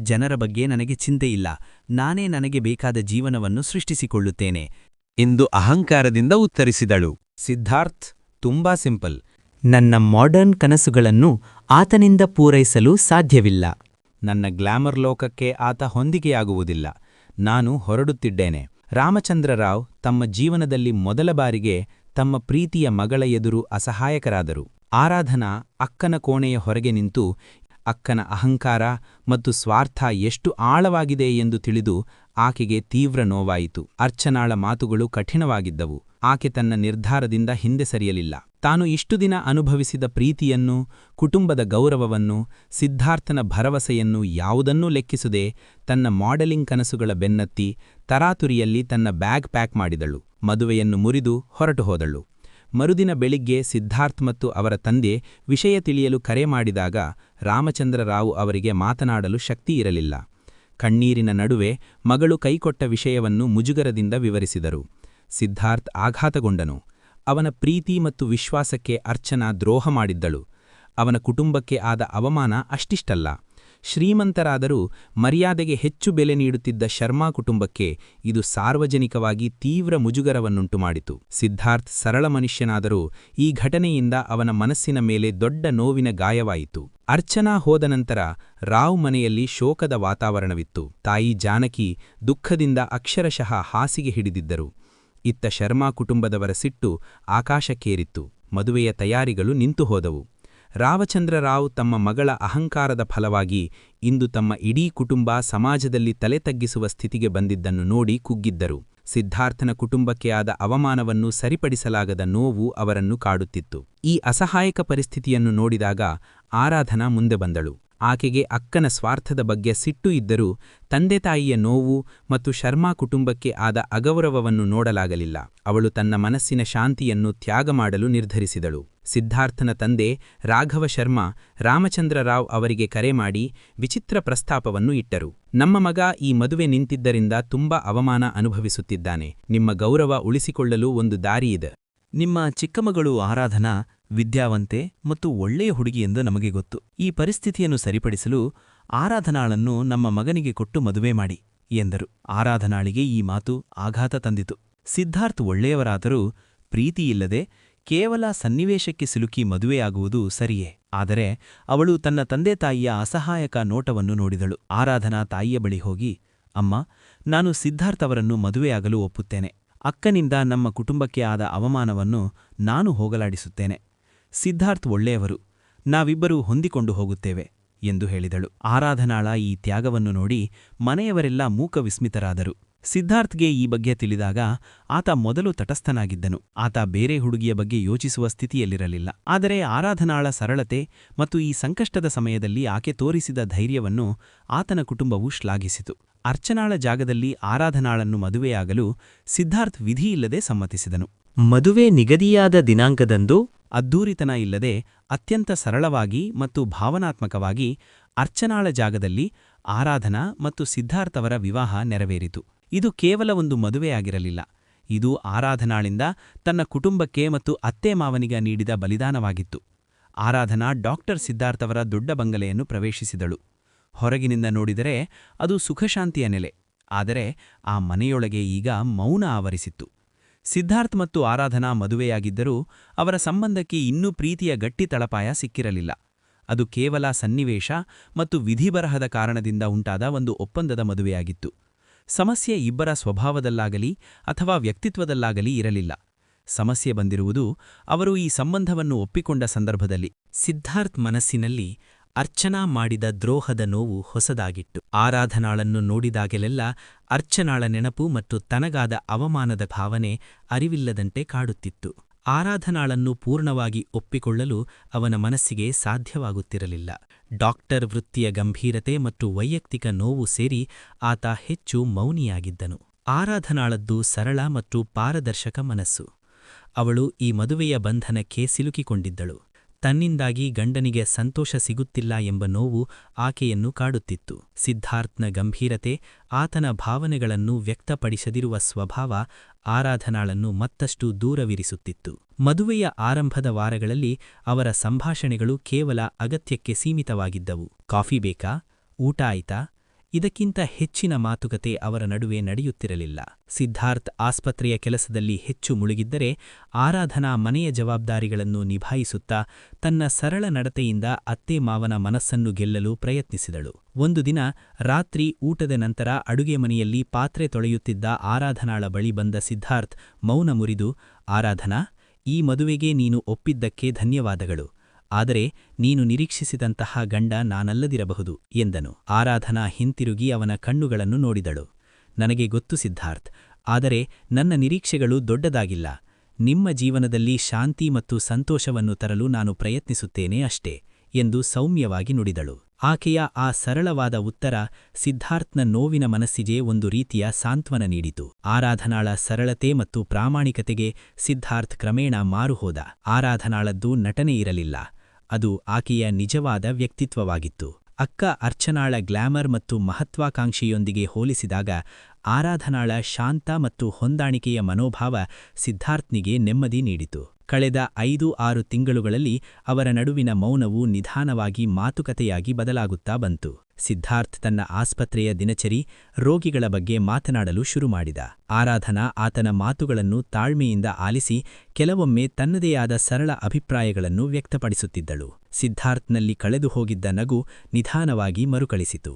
ಜನರ ಬಗ್ಗೆ ನನಗೆ ಚಿಂತೆಯಿಲ್ಲ. ನಾನೇ ನನಗೆ ಬೇಕಾದ ಜೀವನವನ್ನು ಸೃಷ್ಟಿಸಿಕೊಳ್ಳುತ್ತೇನೆ ಎಂದು ಅಹಂಕಾರದಿಂದ ಉತ್ತರಿಸಿದಳು. ಸಿದ್ಧಾರ್ಥ್ ತುಂಬಾ ಸಿಂಪಲ್. ನನ್ನ ಮಾಡರ್ನ್ ಕನಸುಗಳನ್ನು ಆತನಿಂದ ಪೂರೈಸಲು ಸಾಧ್ಯವಿಲ್ಲ. ನನ್ನ ಗ್ಲಾಮರ್ ಲೋಕಕ್ಕೆ ಆತ ಹೊಂದಿಕೆಯಾಗುವುದಿಲ್ಲ. ನಾನು ಹೊರಡುತ್ತಿದ್ದೇನೆ. ರಾಮಚಂದ್ರರಾವ್ ತಮ್ಮ ಜೀವನದಲ್ಲಿ ಮೊದಲ ಬಾರಿಗೆ ತಮ್ಮ ಪ್ರೀತಿಯ ಮಗಳ ಎದುರು ಅಸಹಾಯಕರಾದರು. ಆರಾಧನಾ ಅಕ್ಕನ ಕೋಣೆಯ ಹೊರಗೆ ನಿಂತು ಅಕ್ಕನ ಅಹಂಕಾರ ಮತ್ತು ಸ್ವಾರ್ಥ ಎಷ್ಟು ಆಳವಾಗಿದೆ ಎಂದು ತಿಳಿದು ಆಕೆಗೆ ತೀವ್ರ ನೋವಾಯಿತು. ಅರ್ಚನಾಳ ಮಾತುಗಳು ಕಠಿಣವಾಗಿದ್ದವು. ಆಕೆ ತನ್ನ ನಿರ್ಧಾರದಿಂದ ಹಿಂದೆ ಸರಿಯಲಿಲ್ಲ. ತಾನು ಇಷ್ಟು ದಿನ ಅನುಭವಿಸಿದ ಪ್ರೀತಿಯನ್ನು, ಕುಟುಂಬದ ಗೌರವವನ್ನು, ಸಿದ್ಧಾರ್ಥನ ಭರವಸೆಯನ್ನು ಯಾವುದನ್ನೂ ಲೆಕ್ಕಿಸದೆ ತನ್ನ ಮಾಡೆಲಿಂಗ್ ಕನಸುಗಳ ಬೆನ್ನತ್ತಿ ತರಾತುರಿಯಲ್ಲಿ ತನ್ನ ಬ್ಯಾಗ್ ಪ್ಯಾಕ್ ಮಾಡಿದಳು. ಮದುವೆಯನ್ನು ಮುರಿದು ಹೊರಟು ಹೋದಳು. ಮರುದಿನ ಬೆಳಿಗ್ಗೆ ಸಿದ್ಧಾರ್ಥ್ ಮತ್ತು ಅವರ ತಂದೆ ವಿಷಯ ತಿಳಿಯಲು ಕರೆ ಮಾಡಿದಾಗ ರಾಮಚಂದ್ರರಾವ್ ಅವರಿಗೆ ಮಾತನಾಡಲು ಶಕ್ತಿ ಇರಲಿಲ್ಲ. ಕಣ್ಣೀರಿನ ನಡುವೆ ಮಗಳು ಕೈಕೊಟ್ಟ ವಿಷಯವನ್ನು ಮುಜುಗರದಿಂದ ವಿವರಿಸಿದರು. ಸಿದ್ಧಾರ್ಥ್ ಆಘಾತಗೊಂಡನು. ಅವನ ಪ್ರೀತಿ ಮತ್ತು ವಿಶ್ವಾಸಕ್ಕೆ ಅರ್ಚನಾ ದ್ರೋಹ ಮಾಡಿದ್ದಳು. ಅವನ ಕುಟುಂಬಕ್ಕೆ ಆದ ಅವಮಾನ ಅಷ್ಟಿಷ್ಟಲ್ಲ. ಶ್ರೀಮಂತರಾದರೂ ಮರ್ಯಾದೆಗೆ ಹೆಚ್ಚು ಬೆಲೆ ನೀಡುತ್ತಿದ್ದ ಶರ್ಮಾ ಕುಟುಂಬಕ್ಕೆ ಇದು ಸಾರ್ವಜನಿಕವಾಗಿ ತೀವ್ರ ಮುಜುಗರವನ್ನುಂಟು ಮಾಡಿತು. ಸಿದ್ಧಾರ್ಥ್ ಸರಳ ಮನುಷ್ಯನಾದರೂ ಈ ಘಟನೆಯಿಂದ ಅವನ ಮನಸ್ಸಿನ ಮೇಲೆ ದೊಡ್ಡ ನೋವಿನ ಗಾಯವಾಯಿತು. ಅರ್ಚನಾ ಹೋದ ನಂತರ ರಾವ್ ಮನೆಯಲ್ಲಿ ಶೋಕದ ವಾತಾವರಣವಿತ್ತು. ತಾಯಿ ಜಾನಕಿ ದುಃಖದಿಂದ ಅಕ್ಷರಶಃ ಹಾಸಿಗೆ ಹಿಡಿದಿದ್ದರು. ಇತ್ತ ಶರ್ಮಾ ಕುಟುಂಬದವರ ಸಿಟ್ಟು ಆಕಾಶಕ್ಕೇರಿತ್ತು. ಮದುವೆಯ ತಯಾರಿಗಳು ನಿಂತುಹೋದವು. ರಾಮಚಂದ್ರರಾವ್ ತಮ್ಮ ಮಗಳ ಅಹಂಕಾರದ ಫಲವಾಗಿ ಇಂದು ತಮ್ಮ ಇಡೀ ಕುಟುಂಬ ಸಮಾಜದಲ್ಲಿ ತಲೆ ತಗ್ಗಿಸುವ ಸ್ಥಿತಿಗೆ ಬಂದಿದ್ದನ್ನು ನೋಡಿ ಕುಗ್ಗಿದ್ದರು. ಸಿದ್ಧಾರ್ಥನ ಕುಟುಂಬಕ್ಕೆ ಆದ ಅವಮಾನವನ್ನು ಸರಿಪಡಿಸಲಾಗದ ನೋವು ಅವರನ್ನು ಕಾಡುತ್ತಿತ್ತು. ಈ ಅಸಹಾಯಕ ಪರಿಸ್ಥಿತಿಯನ್ನು ನೋಡಿದಾಗ ಆರಾಧನಾ ಮುಂದೆ ಬಂದಳು. ಆಕೆಗೆ ಅಕ್ಕನ ಸ್ವಾರ್ಥದ ಬಗ್ಗೆ ಸಿಟ್ಟು ಇದ್ದರೂ ತಂದೆತಾಯಿಯ ನೋವು ಮತ್ತು ಶರ್ಮಾ ಕುಟುಂಬಕ್ಕೆ ಆದ ಅಗೌರವವನ್ನು ನೋಡಲಾಗಲಿಲ್ಲ. ಅವಳು ತನ್ನ ಮನಸ್ಸಿನ ಶಾಂತಿಯನ್ನು ತ್ಯಾಗ ಮಾಡಲು ನಿರ್ಧರಿಸಿದಳು. ಸಿದ್ಧಾರ್ಥನ ತಂದೆ ರಾಘವ ಶರ್ಮಾ ರಾಮಚಂದ್ರರಾವ್ ಅವರಿಗೆ ಕರೆ ಮಾಡಿ ವಿಚಿತ್ರ ಪ್ರಸ್ತಾಪವನ್ನು ಇಟ್ಟರು. ನಮ್ಮ ಮಗ ಈ ಮದುವೆ ನಿಂತಿದ್ದರಿಂದ ತುಂಬಾ ಅವಮಾನ ಅನುಭವಿಸುತ್ತಿದ್ದಾನೆ. ನಿಮ್ಮ ಗೌರವ ಉಳಿಸಿಕೊಳ್ಳಲು ಒಂದು ದಾರಿಯಿದೆ. ನಿಮ್ಮ ಚಿಕ್ಕಮಗಳು ಆರಾಧನಾ ವಿದ್ಯಾವಂತೆ ಮತ್ತು ಒಳ್ಳೆಯ ಹುಡುಗಿಯೆಂದು ನಮಗೆ ಗೊತ್ತು. ಈ ಪರಿಸ್ಥಿತಿಯನ್ನು ಸರಿಪಡಿಸಲು ಆರಾಧನಾಳನ್ನು ನಮ್ಮ ಮಗನಿಗೆ ಕೊಟ್ಟು ಮದುವೆ ಮಾಡಿ ಎಂದರು. ಆರಾಧನಾಳಿಗೆ ಈ ಮಾತು ಆಘಾತ ತಂದಿತು. ಸಿದ್ಧಾರ್ಥ್ ಒಳ್ಳೆಯವರಾದರೂ ಪ್ರೀತಿಯಿಲ್ಲದೆ ಕೇವಲ ಸನ್ನಿವೇಶಕ್ಕೆ ಸಿಲುಕಿ ಮದುವೆಯಾಗುವುದು ಸರಿಯೇ? ಆದರೆ ಅವಳು ತನ್ನ ತಂದೆತಾಯಿಯ ಅಸಹಾಯಕ ನೋಟವನ್ನು ನೋಡಿದಳು. ಆರಾಧನಾ ತಾಯಿಯ ಬಳಿ ಹೋಗಿ, ಅಮ್ಮ, ನಾನು ಸಿದ್ಧಾರ್ಥ್ ಅವರನ್ನು ಮದುವೆಯಾಗಲು ಒಪ್ಪುತ್ತೇನೆ. ಅಕ್ಕನಿಂದ ನಮ್ಮ ಕುಟುಂಬಕ್ಕೆ ಆದ ಅವಮಾನವನ್ನು ನಾನು ಹೋಗಲಾಡಿಸುತ್ತೇನೆ. ಸಿದ್ಧಾರ್ಥ್ ಒಳ್ಳೆಯವರು, ನಾವಿಬ್ಬರೂ ಹೊಂದಿಕೊಂಡು ಹೋಗುತ್ತೇವೆ ಎಂದು ಹೇಳಿದಳು. ಆರಾಧನಾಳ ಈ ತ್ಯಾಗವನ್ನು ನೋಡಿ ಮನೆಯವರೆಲ್ಲ ಮೂಕ ವಿಸ್ಮಿತರಾದರು. ಸಿದ್ಧಾರ್ಥ್ಗೆ ಈ ಬಗ್ಗೆ ತಿಳಿದಾಗ ಆತ ಮೊದಲು ತಟಸ್ಥನಾಗಿದ್ದನು. ಆತ ಬೇರೆ ಹುಡುಗಿಯ ಬಗ್ಗೆ ಯೋಚಿಸುವ ಸ್ಥಿತಿಯಲ್ಲಿರಲಿಲ್ಲ. ಆದರೆ ಆರಾಧನಾಳ ಸರಳತೆ ಮತ್ತು ಈ ಸಂಕಷ್ಟದ ಸಮಯದಲ್ಲಿ ಆಕೆ ತೋರಿಸಿದ ಧೈರ್ಯವನ್ನು ಆತನ ಕುಟುಂಬವು ಶ್ಲಾಘಿಸಿತು. ಅರ್ಚನಾಳ ಜಾಗದಲ್ಲಿ ಆರಾಧನಾಳನ್ನು ಮದುವೆಯಾಗಲು ಸಿದ್ಧಾರ್ಥ್ ವಿಧಿಯಿಲ್ಲದೆ ಸಮ್ಮತಿಸಿದನು. ಮದುವೆ ನಿಗದಿಯಾದ ದಿನಾಂಕದಂದು ಅದ್ದೂರಿತನ ಇಲ್ಲದೆ ಅತ್ಯಂತ ಸರಳವಾಗಿ ಮತ್ತು ಭಾವನಾತ್ಮಕವಾಗಿ ಅರ್ಚನಾಳ ಜಾಗದಲ್ಲಿ ಆರಾಧನಾ ಮತ್ತು ಸಿದ್ಧಾರ್ಥ್ ಅವರ ವಿವಾಹ ನೆರವೇರಿತು. ಇದು ಕೇವಲ ಒಂದು ಮದುವೆಯಾಗಿರಲಿಲ್ಲ. ಇದು ಆರಾಧನಾಳಿಂದ ತನ್ನ ಕುಟುಂಬಕ್ಕೆ ಮತ್ತು ಅತ್ತೆ ಮಾವನಿಗ ನೀಡಿದ ಬಲಿದಾನವಾಗಿತ್ತು. ಆರಾಧನಾ ಡಾಕ್ಟರ್ ಸಿದ್ಧಾರ್ಥ್ ಅವರ ದೊಡ್ಡ ಬಂಗಲೆಯನ್ನು ಪ್ರವೇಶಿಸಿದಳು. ಹೊರಗಿನಿಂದ ನೋಡಿದರೆ ಅದು ಸುಖಶಾಂತಿಯ ನೆಲೆ. ಆದರೆ ಆ ಮನೆಯೊಳಗೆ ಈಗ ಮೌನ ಆವರಿಸಿತ್ತು. ಸಿದ್ಧಾರ್ಥ್ ಮತ್ತು ಆರಾಧನಾ ಮದುವೆಯಾಗಿದ್ದರೂ ಅವರ ಸಂಬಂಧಕ್ಕೆ ಇನ್ನೂ ಪ್ರೀತಿಯ ಗಟ್ಟಿ ತಳಪಾಯ ಸಿಕ್ಕಿರಲಿಲ್ಲ. ಅದು ಕೇವಲ ಸನ್ನಿವೇಶ ಮತ್ತು ವಿಧಿಬರಹದ ಕಾರಣದಿಂದ ಉಂಟಾದ ಒಂದು ಒಪ್ಪಂದದ ಮದುವೆಯಾಗಿತ್ತು. ಸಮಸ್ಯೆ ಇಬ್ಬರ ಸ್ವಭಾವದಲ್ಲಾಗಲಿ ಅಥವಾ ವ್ಯಕ್ತಿತ್ವದಲ್ಲಾಗಲಿ ಇರಲಿಲ್ಲ. ಸಮಸ್ಯೆ ಬಂದಿರುವುದು ಅವರು ಈ ಸಂಬಂಧವನ್ನು ಒಪ್ಪಿಕೊಂಡ ಸಂದರ್ಭದಲ್ಲಿ. ಸಿದ್ಧಾರ್ಥ್ ಮನಸ್ಸಿನಲ್ಲಿ ಅರ್ಚನಾ ಮಾಡಿದ ದ್ರೋಹದ ನೋವು ಹೊಸದಾಗಿತ್ತು. ಆರಾಧನಾಳನ್ನು ನೋಡಿದಾಗಲೆಲ್ಲ ಅರ್ಚನಾಳ ನೆನಪು ಮತ್ತು ತನಗಾದ ಅವಮಾನದ ಭಾವನೆ ಅರಿವಿಲ್ಲದಂತೆ ಕಾಡುತ್ತಿತ್ತು. ಆರಾಧನಾಳನ್ನು ಪೂರ್ಣವಾಗಿ ಒಪ್ಪಿಕೊಳ್ಳಲು ಅವನ ಮನಸ್ಸಿಗೆ ಸಾಧ್ಯವಾಗುತ್ತಿರಲಿಲ್ಲ. ಡಾಕ್ಟರ್ ವೃತ್ತಿಯ ಗಂಭೀರತೆ ಮತ್ತು ವೈಯಕ್ತಿಕ ನೋವು ಸೇರಿ ಆತ ಹೆಚ್ಚು ಮೌನಿಯಾಗಿದ್ದನು. ಆರಾಧನಾಳದ್ದು ಸರಳ ಮತ್ತು ಪಾರದರ್ಶಕ ಮನಸ್ಸು. ಅವಳು ಈ ಮದುವೆಯ ಬಂಧನಕ್ಕೆ ಸಿಲುಕಿಕೊಂಡಿದ್ದಳು. ತನ್ನಿಂದಾಗಿ ಗಂಡನಿಗೆ ಸಂತೋಷ ಸಿಗುತ್ತಿಲ್ಲ ಎಂಬ ನೋವು ಆಕೆಯನ್ನು ಕಾಡುತ್ತಿತ್ತು. ಸಿದ್ಧಾರ್ಥ್ನ ಗಂಭೀರತೆ, ಆತನ ಭಾವನೆಗಳನ್ನು ವ್ಯಕ್ತಪಡಿಸದಿರುವ ಸ್ವಭಾವ ಆರಾಧನಾಳನ್ನು ಮತ್ತಷ್ಟು ದೂರವಿರಿಸುತ್ತಿತ್ತು. ಮದುವೆಯ ಆರಂಭದ ವಾರಗಳಲ್ಲಿ ಅವರ ಸಂಭಾಷಣೆಗಳು ಕೇವಲ ಅಗತ್ಯಕ್ಕೆ ಸೀಮಿತವಾಗಿದ್ದವು. ಕಾಫಿ ಬೇಕಾ? ಊಟ ಆಯ್ತಾ? ಇದಕ್ಕಿಂತ ಹೆಚ್ಚಿನ ಮಾತುಕತೆ ಅವರ ನಡುವೆ ನಡೆಯುತ್ತಿರಲಿಲ್ಲ. ಸಿದ್ಧಾರ್ಥ್ ಆಸ್ಪತ್ರೆಯ ಕೆಲಸದಲ್ಲಿ ಹೆಚ್ಚು ಮುಳುಗಿದ್ದರೆ ಆರಾಧನಾ ಮನೆಯ ಜವಾಬ್ದಾರಿಗಳನ್ನು ನಿಭಾಯಿಸುತ್ತಾ ತನ್ನ ಸರಳ ನಡತೆಯಿಂದ ಅತ್ತೆ ಮಾವನ ಮನಸ್ಸನ್ನು ಗೆಲ್ಲಲು ಪ್ರಯತ್ನಿಸಿದಳು. ಒಂದು ದಿನ ರಾತ್ರಿ ಊಟದ ನಂತರ ಅಡುಗೆ ಮನೆಯಲ್ಲಿ ಪಾತ್ರೆ ತೊಳೆಯುತ್ತಿದ್ದ ಆರಾಧನಾಳ ಬಳಿ ಬಂದ ಸಿದ್ಧಾರ್ಥ್ ಮೌನ ಮುರಿದು, ಆರಾಧನಾ, ಈ ಮದುವೆಗೆ ನೀನು ಒಪ್ಪಿದ್ದಕ್ಕೆ ಧನ್ಯವಾದಗಳು. ಆದರೆ ನೀನು ನಿರೀಕ್ಷಿಸಿದಂತಹ ಗಂಡ ನಾನಲ್ಲದಿರಬಹುದು ಎಂದನು. ಆರಾಧನಾ ಹಿಂತಿರುಗಿ ಅವನ ಕಣ್ಣುಗಳನ್ನು ನೋಡಿದಳು. ನನಗೆ ಗೊತ್ತು ಸಿದ್ಧಾರ್ಥ್, ಆದರೆ ನನ್ನ ನಿರೀಕ್ಷೆಗಳು ದೊಡ್ಡದಾಗಿಲ್ಲ. ನಿಮ್ಮ ಜೀವನದಲ್ಲಿ ಶಾಂತಿ ಮತ್ತು ಸಂತೋಷವನ್ನು ತರಲು ನಾನು ಪ್ರಯತ್ನಿಸುತ್ತೇನೆ ಅಷ್ಟೇ ಎಂದು ಸೌಮ್ಯವಾಗಿ ನುಡಿದಳು. ಆಕೆಯ ಆ ಸರಳವಾದ ಉತ್ತರ ಸಿದ್ಧಾರ್ಥ್ನ ನೋವಿನ ಮನಸ್ಸಿಗೆ ಒಂದು ರೀತಿಯ ಸಾಂತ್ವನ ನೀಡಿತು. ಆರಾಧನಾಳ ಸರಳತೆ ಮತ್ತು ಪ್ರಾಮಾಣಿಕತೆಗೆ ಸಿದ್ಧಾರ್ಥ್ ಕ್ರಮೇಣ ಮಾರುಹೋದ. ಆರಾಧನಾಳದ್ದು ನಟನೆ ಇರಲಿಲ್ಲ, ಅದು ಆಕೆಯ ನಿಜವಾದ ವ್ಯಕ್ತಿತ್ವವಾಗಿತ್ತು. ಅಕ್ಕ ಅರ್ಚನಾಳ ಗ್ಲಾಮರ್ ಮತ್ತು ಮಹತ್ವಾಕಾಂಕ್ಷೆಯೊಂದಿಗೆ ಹೋಲಿಸಿದಾಗ ಆರಾಧನಾಳ ಶಾಂತ ಮತ್ತು ಹೊಂದಾಣಿಕೆಯ ಮನೋಭಾವ ಸಿದ್ಧಾರ್ಥ್ನಿಗೆ ನೆಮ್ಮದಿ ನೀಡಿತು. ಕಳೆದ 5-6 ತಿಂಗಳುಗಳಲ್ಲಿ ಅವರ ನಡುವಿನ ಮೌನವು ನಿಧಾನವಾಗಿ ಮಾತುಕತೆಯಾಗಿ ಬದಲಾಗುತ್ತಾ ಬಂತು. ಸಿದ್ಧಾರ್ಥ್ ತನ್ನ ಆಸ್ಪತ್ರೆಯ ದಿನಚರಿ, ರೋಗಿಗಳ ಬಗ್ಗೆ ಮಾತನಾಡಲು ಶುರುಮಾಡಿದ. ಆರಾಧನಾ ಆತನ ಮಾತುಗಳನ್ನು ತಾಳ್ಮೆಯಿಂದ ಆಲಿಸಿ ಕೆಲವೊಮ್ಮೆ ತನ್ನದೇ ಆದ ಸರಳ ಅಭಿಪ್ರಾಯಗಳನ್ನು ವ್ಯಕ್ತಪಡಿಸುತ್ತಿದ್ದಳು. ಸಿದ್ಧಾರ್ಥ್ನಲ್ಲಿ ಕಳೆದುಹೋಗಿದ್ದ ನಗು ನಿಧಾನವಾಗಿ ಮರುಕಳಿಸಿತು.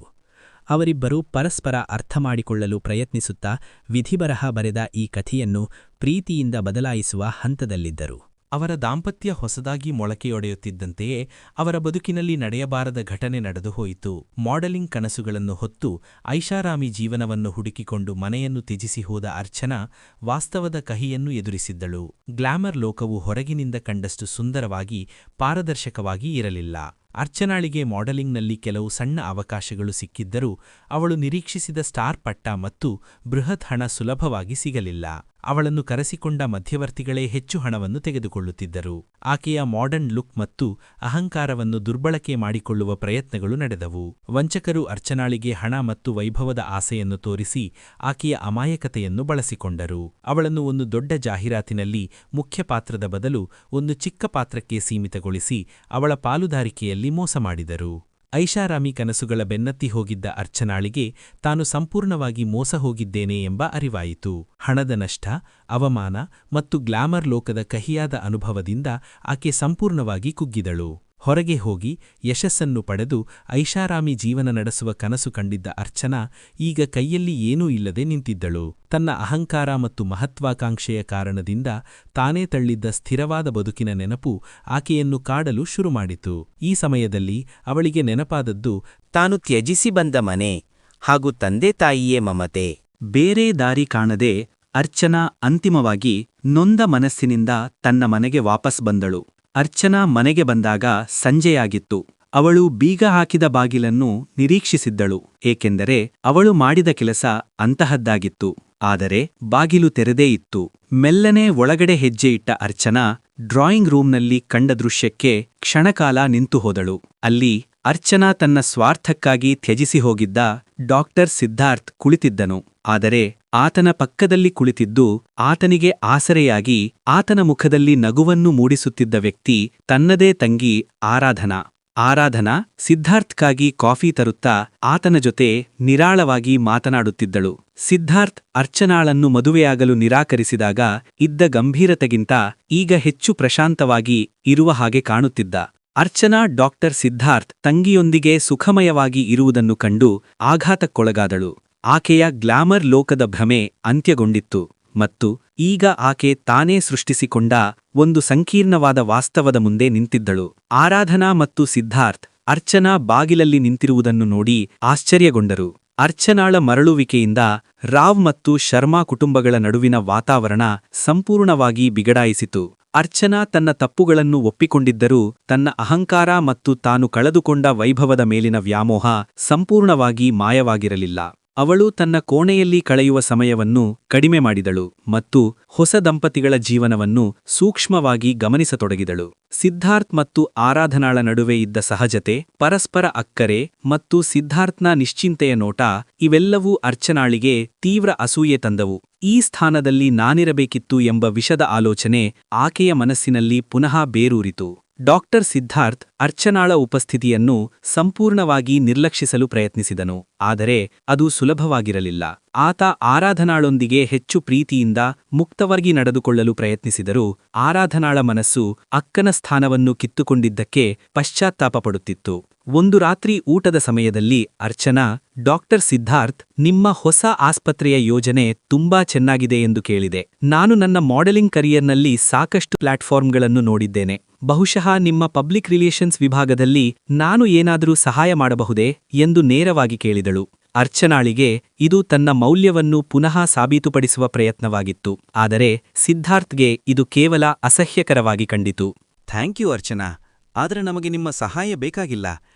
ಅವರಿಬ್ಬರೂ ಪರಸ್ಪರ ಅರ್ಥಮಾಡಿಕೊಳ್ಳಲು ಪ್ರಯತ್ನಿಸುತ್ತಾ ವಿಧಿಬರಹ ಬರೆದ ಈ ಕಥೆಯನ್ನು ಪ್ರೀತಿಯಿಂದ ಬದಲಾಯಿಸುವ ಹಂತದಲ್ಲಿದ್ದರು. ಅವರ ದಾಂಪತ್ಯ ಹೊಸದಾಗಿ ಮೊಳಕೆಯೊಡೆಯುತ್ತಿದ್ದಂತೆಯೇ ಅವರ ಬದುಕಿನಲ್ಲಿ ನಡೆಯಬಾರದ ಘಟನೆ ನಡೆದು ಹೋಯಿತು. ಮಾಡೆಲಿಂಗ್ ಕನಸುಗಳನ್ನು ಹೊತ್ತು ಐಷಾರಾಮಿ ಜೀವನವನ್ನು ಹುಡುಕಿಕೊಂಡು ಮನೆಯನ್ನು ತ್ಯಜಿಸಿ ಹೋದ ಅರ್ಚನಾ ವಾಸ್ತವದ ಕಹಿಯನ್ನು ಎದುರಿಸಿದ್ದಳು. ಗ್ಲಾಮರ್ ಲೋಕವು ಹೊರಗಿನಿಂದ ಕಂಡಷ್ಟು ಸುಂದರವಾಗಿ, ಪಾರದರ್ಶಕವಾಗಿ ಇರಲಿಲ್ಲ. ಅರ್ಚನಾಳಿಗೆ ಮಾಡೆಲಿಂಗ್ನಲ್ಲಿ ಕೆಲವು ಸಣ್ಣ ಅವಕಾಶಗಳು ಸಿಕ್ಕಿದ್ದರೂ ಅವಳು ನಿರೀಕ್ಷಿಸಿದ ಸ್ಟಾರ್ ಪಟ್ಟ ಮತ್ತು ಬೃಹತ್ ಹಣ ಸುಲಭವಾಗಿ ಸಿಗಲಿಲ್ಲ. ಅವಳನ್ನು ಕರೆಸಿಕೊಂಡ ಮಧ್ಯವರ್ತಿಗಳೇ ಹೆಚ್ಚು ಹಣವನ್ನು ತೆಗೆದುಕೊಳ್ಳುತ್ತಿದ್ದರು. ಆಕೆಯ ಮಾಡರ್ನ್ ಲುಕ್ ಮತ್ತು ಅಹಂಕಾರವನ್ನು ದುರ್ಬಳಕೆ ಮಾಡಿಕೊಳ್ಳುವ ಪ್ರಯತ್ನಗಳು ನಡೆದವು. ವಂಚಕರು ಅರ್ಚನಾಳಿಗೆ ಹಣ ಮತ್ತು ವೈಭವದ ಆಸೆಯನ್ನು ತೋರಿಸಿ ಆಕೆಯ ಅಮಾಯಕತೆಯನ್ನು ಬಳಸಿಕೊಂಡರು. ಅವಳನ್ನು ಒಂದು ದೊಡ್ಡ ಜಾಹೀರಾತಿನಲ್ಲಿ ಮುಖ್ಯ ಪಾತ್ರದ ಬದಲು ಒಂದು ಚಿಕ್ಕ ಪಾತ್ರಕ್ಕೆ ಸೀಮಿತಗೊಳಿಸಿ ಅವಳ ಪಾಲುದಾರಿಕೆಯಲ್ಲಿ ಮೋಸ ಮಾಡಿದರು. ಐಷಾರಾಮಿ ಕನಸುಗಳ ಬೆನ್ನತ್ತಿ ಹೋಗಿದ್ದ ಅರ್ಚನಾಳಿಗೆ ತಾನು ಸಂಪೂರ್ಣವಾಗಿ ಮೋಸ ಹೋಗಿದ್ದೇನೆ ಎಂಬ ಅರಿವಾಯಿತು. ಹಣದ ನಷ್ಟ, ಅವಮಾನ ಮತ್ತು ಗ್ಲಾಮರ್ ಲೋಕದ ಕಹಿಯಾದ ಅನುಭವದಿಂದ ಆಕೆ ಸಂಪೂರ್ಣವಾಗಿ ಕುಗ್ಗಿದಳು. ಹೊರಗೆ ಹೋಗಿ ಯಶಸ್ಸನ್ನು ಪಡೆದು ಐಷಾರಾಮಿ ಜೀವನ ನಡೆಸುವ ಕನಸು ಕಂಡಿದ್ದ ಅರ್ಚನಾ ಈಗ ಕೈಯಲ್ಲಿ ಏನೂ ಇಲ್ಲದೆ ನಿಂತಿದ್ದಳು. ತನ್ನ ಅಹಂಕಾರ ಮತ್ತು ಮಹತ್ವಾಕಾಂಕ್ಷೆಯ ಕಾರಣದಿಂದ ತಾನೇ ತಳ್ಳಿದ್ದ ಸ್ಥಿರವಾದ ಬದುಕಿನ ನೆನಪು ಆಕೆಯನ್ನು ಕಾಡಲು ಶುರುಮಾಡಿತು. ಈ ಸಮಯದಲ್ಲಿ ಅವಳಿಗೆ ನೆನಪಾದದ್ದು ತಾನು ತ್ಯಜಿಸಿ ಬಂದ ಮನೆ ಹಾಗೂ ತಂದೆ ತಾಯಿಯೇ ಮಮತೆ. ಬೇರೆ ದಾರಿ ಕಾಣದೆ ಅರ್ಚನಾ ಅಂತಿಮವಾಗಿ ನೊಂದ ಮನಸ್ಸಿನಿಂದ ತನ್ನ ಮನೆಗೆ ವಾಪಸ್ ಬಂದಳು. ಅರ್ಚನಾ ಮನೆಗೆ ಬಂದಾಗ ಸಂಜೆಯಾಗಿತ್ತು. ಅವಳು ಬೀಗ ಹಾಕಿದ ಬಾಗಿಲನ್ನು ನಿರೀಕ್ಷಿಸಿದ್ದಳು, ಏಕೆಂದರೆ ಅವಳು ಮಾಡಿದ ಕೆಲಸ ಅಂತಹದ್ದಾಗಿತ್ತು. ಆದರೆ ಬಾಗಿಲು ತೆರೆದೇ ಇತ್ತು. ಮೆಲ್ಲನೆ ಒಳಗಡೆ ಹೆಜ್ಜೆ ಇಟ್ಟ ಅರ್ಚನಾ ಡ್ರಾಯಿಂಗ್ ರೂಂನಲ್ಲಿ ಕಂಡ ದೃಶ್ಯಕ್ಕೆ ಕ್ಷಣಕಾಲ ನಿಂತು ಹೋದಳು. ಅಲ್ಲಿ ಅರ್ಚನಾ ತನ್ನ ಸ್ವಾರ್ಥಕ್ಕಾಗಿ ತ್ಯಜಿಸಿ ಹೋಗಿದ್ದ ಡಾಕ್ಟರ್ ಸಿದ್ಧಾರ್ಥ್ ಕುಳಿತಿದ್ದನು. ಆದರೆ ಆತನ ಪಕ್ಕದಲ್ಲಿ ಕುಳಿತಿದ್ದು ಆತನಿಗೆ ಆಸರೆಯಾಗಿ ಆತನ ಮುಖದಲ್ಲಿ ನಗುವನ್ನು ಮೂಡಿಸುತ್ತಿದ್ದ ವ್ಯಕ್ತಿ ತನ್ನದೇ ತಂಗಿ ಆರಾಧನಾ. ಆರಾಧನಾ ಸಿದ್ಧಾರ್ಥ್ಗಾಗಿ ಕಾಫಿ ತರುತ್ತಾ ಆತನ ಜೊತೆ ನಿರಾಳವಾಗಿ ಮಾತನಾಡುತ್ತಿದ್ದಳು. ಸಿದ್ಧಾರ್ಥ್ ಅರ್ಚನಾಳನ್ನು ಮದುವೆಯಾಗಲು ನಿರಾಕರಿಸಿದಾಗ ಇದ್ದ ಗಂಭೀರತೆಗಿಂತ ಈಗ ಹೆಚ್ಚು ಪ್ರಶಾಂತವಾಗಿ ಇರುವ ಹಾಗೆ ಕಾಣುತ್ತಿದ್ದ. ಅರ್ಚನಾ ಡಾಕ್ಟರ್ ಸಿದ್ಧಾರ್ಥ್ ತಂಗಿಯೊಂದಿಗೆ ಸುಖಮಯವಾಗಿ ಇರುವುದನ್ನು ಕಂಡು ಆಘಾತಕ್ಕೊಳಗಾದಳು. ಆಕೆಯ ಗ್ಲಾಮರ್ ಲೋಕದ ಭ್ರಮೆ ಅಂತ್ಯಗೊಂಡಿತ್ತು ಮತ್ತು ಈಗ ಆಕೆ ತಾನೇ ಸೃಷ್ಟಿಸಿಕೊಂಡ ಒಂದು ಸಂಕೀರ್ಣವಾದ ವಾಸ್ತವದ ಮುಂದೆ ನಿಂತಿದ್ದಳು. ಆರಾಧನಾ ಮತ್ತು ಸಿದ್ಧಾರ್ಥ್ ಅರ್ಚನಾ ಬಾಗಿಲಲ್ಲಿ ನಿಂತಿರುವುದನ್ನು ನೋಡಿ ಆಶ್ಚರ್ಯಗೊಂಡರು. ಅರ್ಚನಾಳ ಮರಳುವಿಕೆಯಿಂದ ರಾವ್ ಮತ್ತು ಶರ್ಮಾ ಕುಟುಂಬಗಳ ನಡುವಿನ ವಾತಾವರಣ ಸಂಪೂರ್ಣವಾಗಿ ಬಿಗಡಾಯಿಸಿತು. ಅರ್ಚನಾ ತನ್ನ ತಪ್ಪುಗಳನ್ನು ಒಪ್ಪಿಕೊಂಡಿದ್ದರೂ ತನ್ನ ಅಹಂಕಾರ ಮತ್ತು ತಾನು ಕಳೆದುಕೊಂಡ ವೈಭವದ ಮೇಲಿನ ವ್ಯಾಮೋಹ ಸಂಪೂರ್ಣವಾಗಿ ಮಾಯವಾಗಿರಲಿಲ್ಲ. ಅವಳು ತನ್ನ ಕೋಣೆಯಲ್ಲಿ ಕಳೆಯುವ ಸಮಯವನ್ನು ಕಡಿಮೆ ಮಾಡಿದಳು ಮತ್ತು ಹೊಸ ದಂಪತಿಗಳ ಜೀವನವನ್ನು ಸೂಕ್ಷ್ಮವಾಗಿ ಗಮನಿಸತೊಡಗಿದಳು. ಸಿದ್ಧಾರ್ಥ್ ಮತ್ತು ಆರಾಧನಾಳ ನಡುವೆ ಇದ್ದ ಸಹಜತೆ, ಪರಸ್ಪರ ಅಕ್ಕರೆ ಮತ್ತು ಸಿದ್ಧಾರ್ಥ್ನ ನಿಶ್ಚಿಂತೆಯ ನೋಟ ಇವೆಲ್ಲವೂ ಅರ್ಚನಾಳಿಗೆ ತೀವ್ರ ಅಸೂಯೆ ತಂದವು. ಈ ಸ್ಥಾನದಲ್ಲಿ ನಾನಿರಬೇಕಿತ್ತು ಎಂಬ ವಿಷದ ಆಲೋಚನೆ ಆಕೆಯ ಮನಸ್ಸಿನಲ್ಲಿ ಪುನಃ ಬೇರೂರಿತು. ಡಾಕ್ಟರ್ ಸಿದ್ಧಾರ್ಥ್ ಅರ್ಚನಾಳ ಉಪಸ್ಥಿತಿಯನ್ನು ಸಂಪೂರ್ಣವಾಗಿ ನಿರ್ಲಕ್ಷಿಸಲು ಪ್ರಯತ್ನಿಸಿದನು, ಆದರೆ ಅದು ಸುಲಭವಾಗಿರಲಿಲ್ಲ. ಆತ ಆರಾಧನಾಳೊಂದಿಗೆ ಹೆಚ್ಚು ಪ್ರೀತಿಯಿಂದ ಮುಕ್ತವಾಗಿ ನಡೆದುಕೊಳ್ಳಲು ಪ್ರಯತ್ನಿಸಿದರೂ ಆರಾಧನಾಳ ಮನಸ್ಸು ಅಕ್ಕನ ಸ್ಥಾನವನ್ನು ಕಿತ್ತುಕೊಂಡಿದ್ದಕ್ಕೆ ಪಶ್ಚಾತ್ತಾಪಪಡುತ್ತಿತ್ತು. ಒಂದು ರಾತ್ರಿ ಊಟದ ಸಮಯದಲ್ಲಿ ಅರ್ಚನಾ ಡಾಕ್ಟರ್ ಸಿದ್ಧಾರ್ಥ್, ನಿಮ್ಮ ಹೊಸ ಆಸ್ಪತ್ರೆಯ ಯೋಜನೆ ತುಂಬಾ ಚೆನ್ನಾಗಿದೆ ಎಂದು ಕೇಳಿದೆ. ನಾನು ನನ್ನ ಮಾಡೆಲಿಂಗ್ ಕರಿಯರ್ನಲ್ಲಿ ಸಾಕಷ್ಟು ಪ್ಲಾಟ್ಫಾರ್ಮ್ಗಳನ್ನು ನೋಡಿದ್ದೇನೆ. ಬಹುಶಃ ನಿಮ್ಮ ಪಬ್ಲಿಕ್ ರಿಲೇಷನ್ಸ್ ವಿಭಾಗದಲ್ಲಿ ನಾನು ಏನಾದರೂ ಸಹಾಯ ಮಾಡಬಹುದೇ ಎಂದು ನೇರವಾಗಿ ಕೇಳಿದಳು. ಅರ್ಚನಾಳಿಗೆ ಇದು ತನ್ನ ಮೌಲ್ಯವನ್ನು ಪುನಃ ಸಾಬೀತುಪಡಿಸುವ ಪ್ರಯತ್ನವಾಗಿತ್ತು, ಆದರೆ ಸಿದ್ಧಾರ್ಥ್ಗೆ ಇದು ಕೇವಲ ಅಸಹ್ಯಕರವಾಗಿ ಕಂಡಿತು. ಥ್ಯಾಂಕ್ ಯು ಅರ್ಚನಾ, ಆದರೆ ನಮಗೆ ನಿಮ್ಮ ಸಹಾಯ ಬೇಕಾಗಿಲ್ಲ.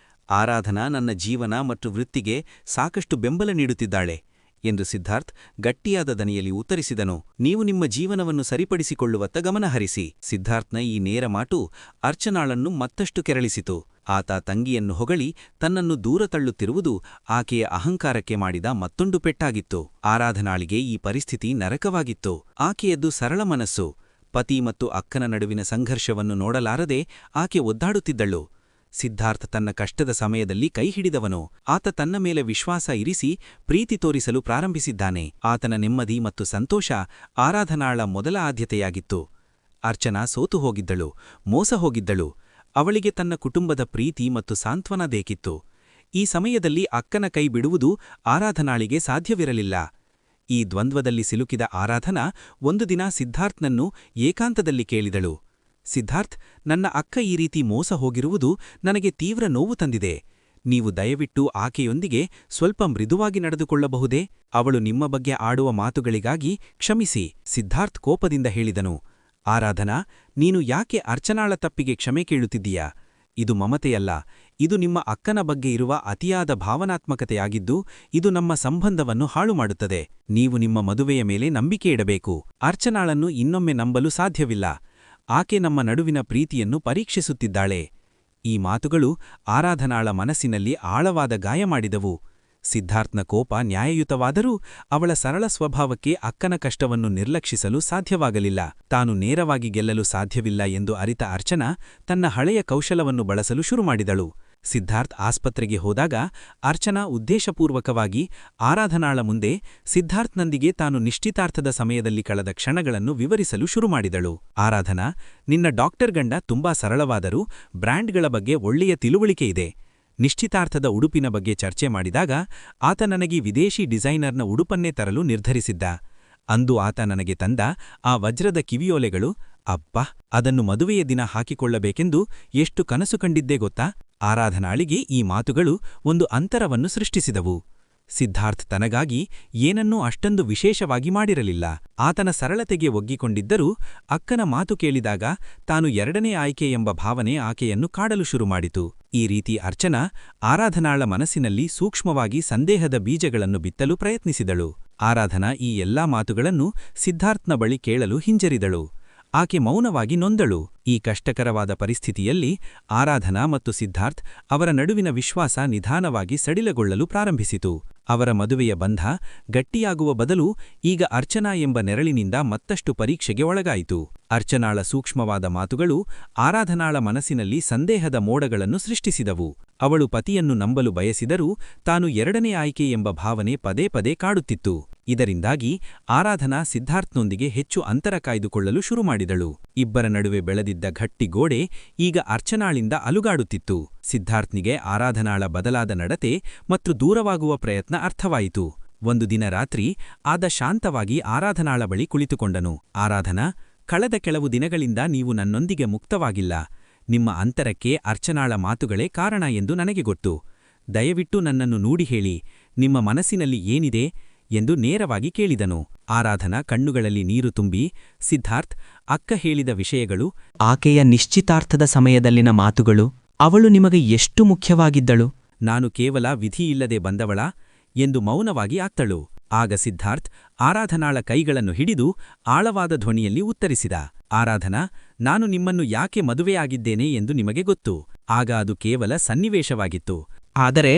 ಆರಾಧನಾ ನನ್ನ ಜೀವನ ಮತ್ತು ವೃತ್ತಿಗೆ ಸಾಕಷ್ಟು ಬೆಂಬಲ ನೀಡುತ್ತಿದ್ದಾಳೆ ಎಂದು ಸಿದ್ಧಾರ್ಥ್ ಗಟ್ಟಿಯಾದ ದನಿಯಲ್ಲಿ ಉತ್ತರಿಸಿದನು. ನೀವು ನಿಮ್ಮ ಜೀವನವನ್ನು ಸರಿಪಡಿಸಿಕೊಳ್ಳುವತ್ತ ಗಮನಹರಿಸಿ. ಸಿದ್ಧಾರ್ಥ್ನ ಈ ನೇರ ಮಾತು ಅರ್ಚನಾಳನ್ನು ಮತ್ತಷ್ಟು ಕೆರಳಿಸಿತು. ಆತ ತಂಗಿಯನ್ನು ಹೊಗಳಿ ತನ್ನನ್ನು ದೂರ ತಳ್ಳುತ್ತಿರುವುದು ಆಕೆಯ ಅಹಂಕಾರಕ್ಕೆ ಮಾಡಿದ ಮತ್ತೊಂದು ಪೆಟ್ಟಾಗಿತ್ತು. ಆರಾಧನಾಳಿಗೆ ಈ ಪರಿಸ್ಥಿತಿ ನರಕವಾಗಿತ್ತು. ಆಕೆಯದ್ದು ಸರಳ ಮನಸ್ಸು. ಪತಿ ಮತ್ತು ಅಕ್ಕನ ನಡುವಿನ ಸಂಘರ್ಷವನ್ನು ನೋಡಲಾರದೆ ಆಕೆ ಒದ್ದಾಡುತ್ತಿದ್ದಳು. ಸಿದ್ಧಾರ್ಥ್ ತನ್ನ ಕಷ್ಟದ ಸಮಯದಲ್ಲಿ ಕೈಹಿಡಿದವನು. ಆತ ತನ್ನ ಮೇಲೆ ವಿಶ್ವಾಸ ಇರಿಸಿ ಪ್ರೀತಿ ತೋರಿಸಲು ಪ್ರಾರಂಭಿಸಿದ್ದಾನೆ. ಆತನ ನೆಮ್ಮದಿ ಮತ್ತು ಸಂತೋಷ ಆರಾಧನಾಳ ಮೊದಲ ಆದ್ಯತೆಯಾಗಿತ್ತು. ಅರ್ಚನಾ ಸೋತು ಹೋಗಿದ್ದಳು, ಮೋಸ ಹೋಗಿದ್ದಳು. ಅವಳಿಗೆ ತನ್ನ ಕುಟುಂಬದ ಪ್ರೀತಿ ಮತ್ತು ಸಾಂತ್ವನ ಬೇಕಿತ್ತು. ಈ ಸಮಯದಲ್ಲಿ ಅಕ್ಕನ ಕೈ ಬಿಡುವುದು ಆರಾಧನಾಳಿಗೆ ಸಾಧ್ಯವಿರಲಿಲ್ಲ. ಈ ದ್ವಂದ್ವದಲ್ಲಿ ಸಿಲುಕಿದ ಆರಾಧನಾ ಒಂದು ದಿನ ಸಿದ್ಧಾರ್ಥ್ನನ್ನು ಏಕಾಂತದಲ್ಲಿ ಕೇಳಿದಳು. ಸಿದ್ಧಾರ್ಥ್, ನನ್ನ ಅಕ್ಕ ಈ ರೀತಿ ಮೋಸ ಹೋಗಿರುವುದು ನನಗೆ ತೀವ್ರ ನೋವು ತಂದಿದೆ. ನೀವು ದಯವಿಟ್ಟು ಆಕೆಯೊಂದಿಗೆ ಸ್ವಲ್ಪ ಮೃದುವಾಗಿ ನಡೆದುಕೊಳ್ಳಬಹುದೇ? ಅವಳು ನಿಮ್ಮ ಬಗ್ಗೆ ಆಡುವ ಮಾತುಗಳಿಗಾಗಿ ಕ್ಷಮಿಸಿ, ಸಿದ್ಧಾರ್ಥ್ ಕೋಪದಿಂದ ಹೇಳಿದನು. ಆರಾಧನಾ, ನೀನು ಯಾಕೆ ಅರ್ಚನಾಳ ತಪ್ಪಿಗೆ ಕ್ಷಮೆ ಕೇಳುತ್ತಿದ್ದೀಯಾ? ಇದು ಮಮತೆಯಲ್ಲ, ಇದು ನಿಮ್ಮ ಅಕ್ಕನ ಬಗ್ಗೆ ಇರುವ ಅತಿಯಾದ ಭಾವನಾತ್ಮಕತೆಯಾಗಿದ್ದು, ಇದು ನಮ್ಮ ಸಂಬಂಧವನ್ನು ಹಾಳುಮಾಡುತ್ತದೆ. ನೀವು ನಿಮ್ಮ ಮದುವೆಯ ಮೇಲೆ ನಂಬಿಕೆ ಇಡಬೇಕು. ಅರ್ಚನಾಳನ್ನು ಇನ್ನೊಮ್ಮೆ ನಂಬಲು ಸಾಧ್ಯವಿಲ್ಲ. ಆಕೆ ನಮ್ಮ ನಡುವಿನ ಪ್ರೀತಿಯನ್ನು ಪರೀಕ್ಷಿಸುತ್ತಿದ್ದಾಳೆ. ಈ ಮಾತುಗಳು ಆರಾಧನಾಳ ಮನಸ್ಸಿನಲ್ಲಿ ಆಳವಾದ ಗಾಯ ಮಾಡಿದವು. ಸಿದ್ಧಾರ್ಥ್ನ ಕೋಪ ನ್ಯಾಯಯುತವಾದರೂ ಅವಳ ಸರಳ ಸ್ವಭಾವಕ್ಕೆ ಅಕ್ಕನ ಕಷ್ಟವನ್ನು ನಿರ್ಲಕ್ಷಿಸಲು ಸಾಧ್ಯವಾಗಲಿಲ್ಲ. ತಾನು ನೇರವಾಗಿ ಗೆಲ್ಲಲು ಸಾಧ್ಯವಿಲ್ಲ ಎಂದು ಅರಿತ ಅರ್ಚನಾ ತನ್ನ ಹಳೆಯ ಕೌಶಲವನ್ನು ಬಳಸಲು ಶುರುಮಾಡಿದಳು. ಸಿದ್ಧಾರ್ಥ್ ಆಸ್ಪತ್ರೆಗೆ ಹೋದಾಗ ಅರ್ಚನಾ ಉದ್ದೇಶಪೂರ್ವಕವಾಗಿ ಆರಾಧನಾಳ ಮುಂದೆ ಸಿದ್ಧಾರ್ಥ್ನೊಂದಿಗೆ ತಾನು ನಿಶ್ಚಿತಾರ್ಥದ ಸಮಯದಲ್ಲಿ ಕಳೆದ ಕ್ಷಣಗಳನ್ನು ವಿವರಿಸಲು ಶುರುಮಾಡಿದಳು. ಆರಾಧನಾ, ನಿನ್ನ ಡಾಕ್ಟರ್ ಗಂಡ ತುಂಬಾ ಸರಳವಾದರೂ ಬ್ರ್ಯಾಂಡ್ಗಳ ಬಗ್ಗೆ ಒಳ್ಳೆಯ ತಿಳುವಳಿಕೆಯಿದೆ. ನಿಶ್ಚಿತಾರ್ಥದ ಉಡುಪಿನ ಬಗ್ಗೆ ಚರ್ಚೆ ಮಾಡಿದಾಗ ಆತ ನನಗೆ ವಿದೇಶಿ ಡಿಸೈನರ್ನ ಉಡುಪನ್ನೇ ತರಲು ನಿರ್ಧರಿಸಿದ್ದ. ಅಂದು ಆತ ನನಗೆ ತಂದ ಆ ವಜ್ರದ ಕಿವಿಯೋಲೆಗಳು, ಅಬ್ಬಾ, ಅದನ್ನು ಮದುವೆಯ ದಿನ ಹಾಕಿಕೊಳ್ಳಬೇಕೆಂದು ಎಷ್ಟು ಕನಸು ಕಂಡಿದ್ದೇ ಗೊತ್ತಾ? ಆರಾಧನಾಳಿಗೆ ಈ ಮಾತುಗಳು ಒಂದು ಅಂತರವನ್ನು ಸೃಷ್ಟಿಸಿದವು. ಸಿದ್ಧಾರ್ಥ್ ತನಗಾಗಿ ಏನನ್ನೂ ಅಷ್ಟೊಂದು ವಿಶೇಷವಾಗಿ ಮಾಡಿರಲಿಲ್ಲ. ಆತನ ಸರಳತೆಗೆ ಒಗ್ಗಿಕೊಂಡಿದ್ದರೂ ಅಕ್ಕನ ಮಾತು ಕೇಳಿದಾಗ ತಾನು ಎರಡನೇ ಆಯ್ಕೆ ಎಂಬ ಭಾವನೆ ಆಕೆಯನ್ನು ಕಾಡಲು ಶುರುಮಾಡಿತು. ಈ ರೀತಿ ಅರ್ಚನಾ ಆರಾಧನಾಳ ಮನಸ್ಸಿನಲ್ಲಿ ಸೂಕ್ಷ್ಮವಾಗಿ ಸಂದೇಹದ ಬೀಜಗಳನ್ನು ಬಿತ್ತಲು ಪ್ರಯತ್ನಿಸಿದಳು. ಆರಾಧನಾ ಈ ಎಲ್ಲಾ ಮಾತುಗಳನ್ನು ಸಿದ್ಧಾರ್ಥ್ನ ಬಳಿ ಕೇಳಲು ಹಿಂಜರಿದಳು. ಆಕೆ ಮೌನವಾಗಿ ನೊಂದಳು. ಈ ಕಷ್ಟಕರವಾದ ಪರಿಸ್ಥಿತಿಯಲ್ಲಿ ಆರಾಧನಾ ಮತ್ತು ಸಿದ್ಧಾರ್ಥ್ ಅವರ ನಡುವಿನ ವಿಶ್ವಾಸ ನಿಧಾನವಾಗಿ ಸಡಿಲಗೊಳ್ಳಲು ಪ್ರಾರಂಭಿಸಿತು. ಅವರ ಮದುವೆಯ ಬಂಧ ಗಟ್ಟಿಯಾಗುವ ಬದಲು ಈಗ ಅರ್ಚನಾ ಎಂಬ ನೆರಳಿನಿಂದ ಮತ್ತಷ್ಟು ಪರೀಕ್ಷೆಗೆ ಒಳಗಾಯಿತು. ಅರ್ಚನಾಳ ಸೂಕ್ಷ್ಮವಾದ ಮಾತುಗಳು ಆರಾಧನಾಳ ಮನಸ್ಸಿನಲ್ಲಿ ಸಂದೇಹದ ಮೋಡಗಳನ್ನು ಸೃಷ್ಟಿಸಿದವು. ಅವಳು ಪತಿಯನ್ನು ನಂಬಲು ಬಯಸಿದರೂ ತಾನು ಎರಡನೇ ಆಯ್ಕೆ ಎಂಬ ಭಾವನೆ ಪದೇ ಪದೇ ಕಾಡುತ್ತಿತ್ತು. ಇದರಿಂದಾಗಿ ಆರಾಧನಾ ಸಿದ್ಧಾರ್ಥ್ನೊಂದಿಗೆ ಹೆಚ್ಚು ಅಂತರ ಕಾಯ್ದುಕೊಳ್ಳಲು ಶುರುಮಾಡಿದಳು. ಇಬ್ಬರ ನಡುವೆ ಬೆಳೆದಿದ್ದ ಗಟ್ಟಿ ಗೋಡೆ ಈಗ ಅರ್ಚನಾಳಿಂದ ಅಲುಗಾಡುತ್ತಿತ್ತು. ಸಿದ್ಧಾರ್ಥ್ನಿಗೆ ಆರಾಧನಾಳ ಬದಲಾದ ನಡತೆ ಮತ್ತು ದೂರವಾಗುವ ಪ್ರಯತ್ನ ಅರ್ಥವಾಯಿತು. ಒಂದು ದಿನ ರಾತ್ರಿ ಆದ ಶಾಂತವಾಗಿ ಆರಾಧನಾಳ ಬಳಿ ಕುಳಿತುಕೊಂಡನು. ಆರಾಧನಾ, ಕಳೆದ ಕೆಲವು ದಿನಗಳಿಂದ ನೀವು ನನ್ನೊಂದಿಗೆ ಮುಕ್ತವಾಗಿಲ್ಲ. ನಿಮ್ಮ ಅಂತರಕ್ಕೆ ಅರ್ಚನಾಳ ಮಾತುಗಳೇ ಕಾರಣ ಎಂದು ನನಗೆ ಗೊತ್ತು. ದಯವಿಟ್ಟು ನನ್ನನ್ನು ನೋಡಿ ಹೇಳಿ, ನಿಮ್ಮ ಮನಸ್ಸಿನಲ್ಲಿ ಏನಿದೆ ಎಂದು ನೇರವಾಗಿ ಕೇಳಿದನು. ಆರಾಧನಾ ಕಣ್ಣುಗಳಲ್ಲಿ ನೀರು ತುಂಬಿ, ಸಿದ್ಧಾರ್ಥ್, ಅಕ್ಕ ಹೇಳಿದ ವಿಷಯಗಳು, ಆಕೆಯ ನಿಶ್ಚಿತಾರ್ಥದ ಸಮಯದಲ್ಲಿನ ಮಾತುಗಳು, ಅವಳು ನಿಮಗೆ ಎಷ್ಟು ಮುಖ್ಯವಾಗಿದ್ದಳು? ನಾನು ಕೇವಲ ವಿಧಿಯಿಲ್ಲದೆ ಬಂದವಳ ಎಂದು ಮೌನವಾಗಿ ಆಗ್ತಳು. ಆಗ ಸಿದ್ಧಾರ್ಥ್ ಆರಾಧನಾಳ ಕೈಗಳನ್ನು ಹಿಡಿದು ಆಳವಾದ ಧ್ವನಿಯಲ್ಲಿ ಉತ್ತರಿಸಿದ. ಆರಾಧನಾ, ನಾನು ನಿಮ್ಮನ್ನು ಯಾಕೆ ಮದುವೆಯಾಗಿದ್ದೇನೆ ಎಂದು ನಿಮಗೆ ಗೊತ್ತು. ಆಗ ಅದು ಕೇವಲ ಸನ್ನಿವೇಶವಾಗಿತ್ತು. ಆದರೆ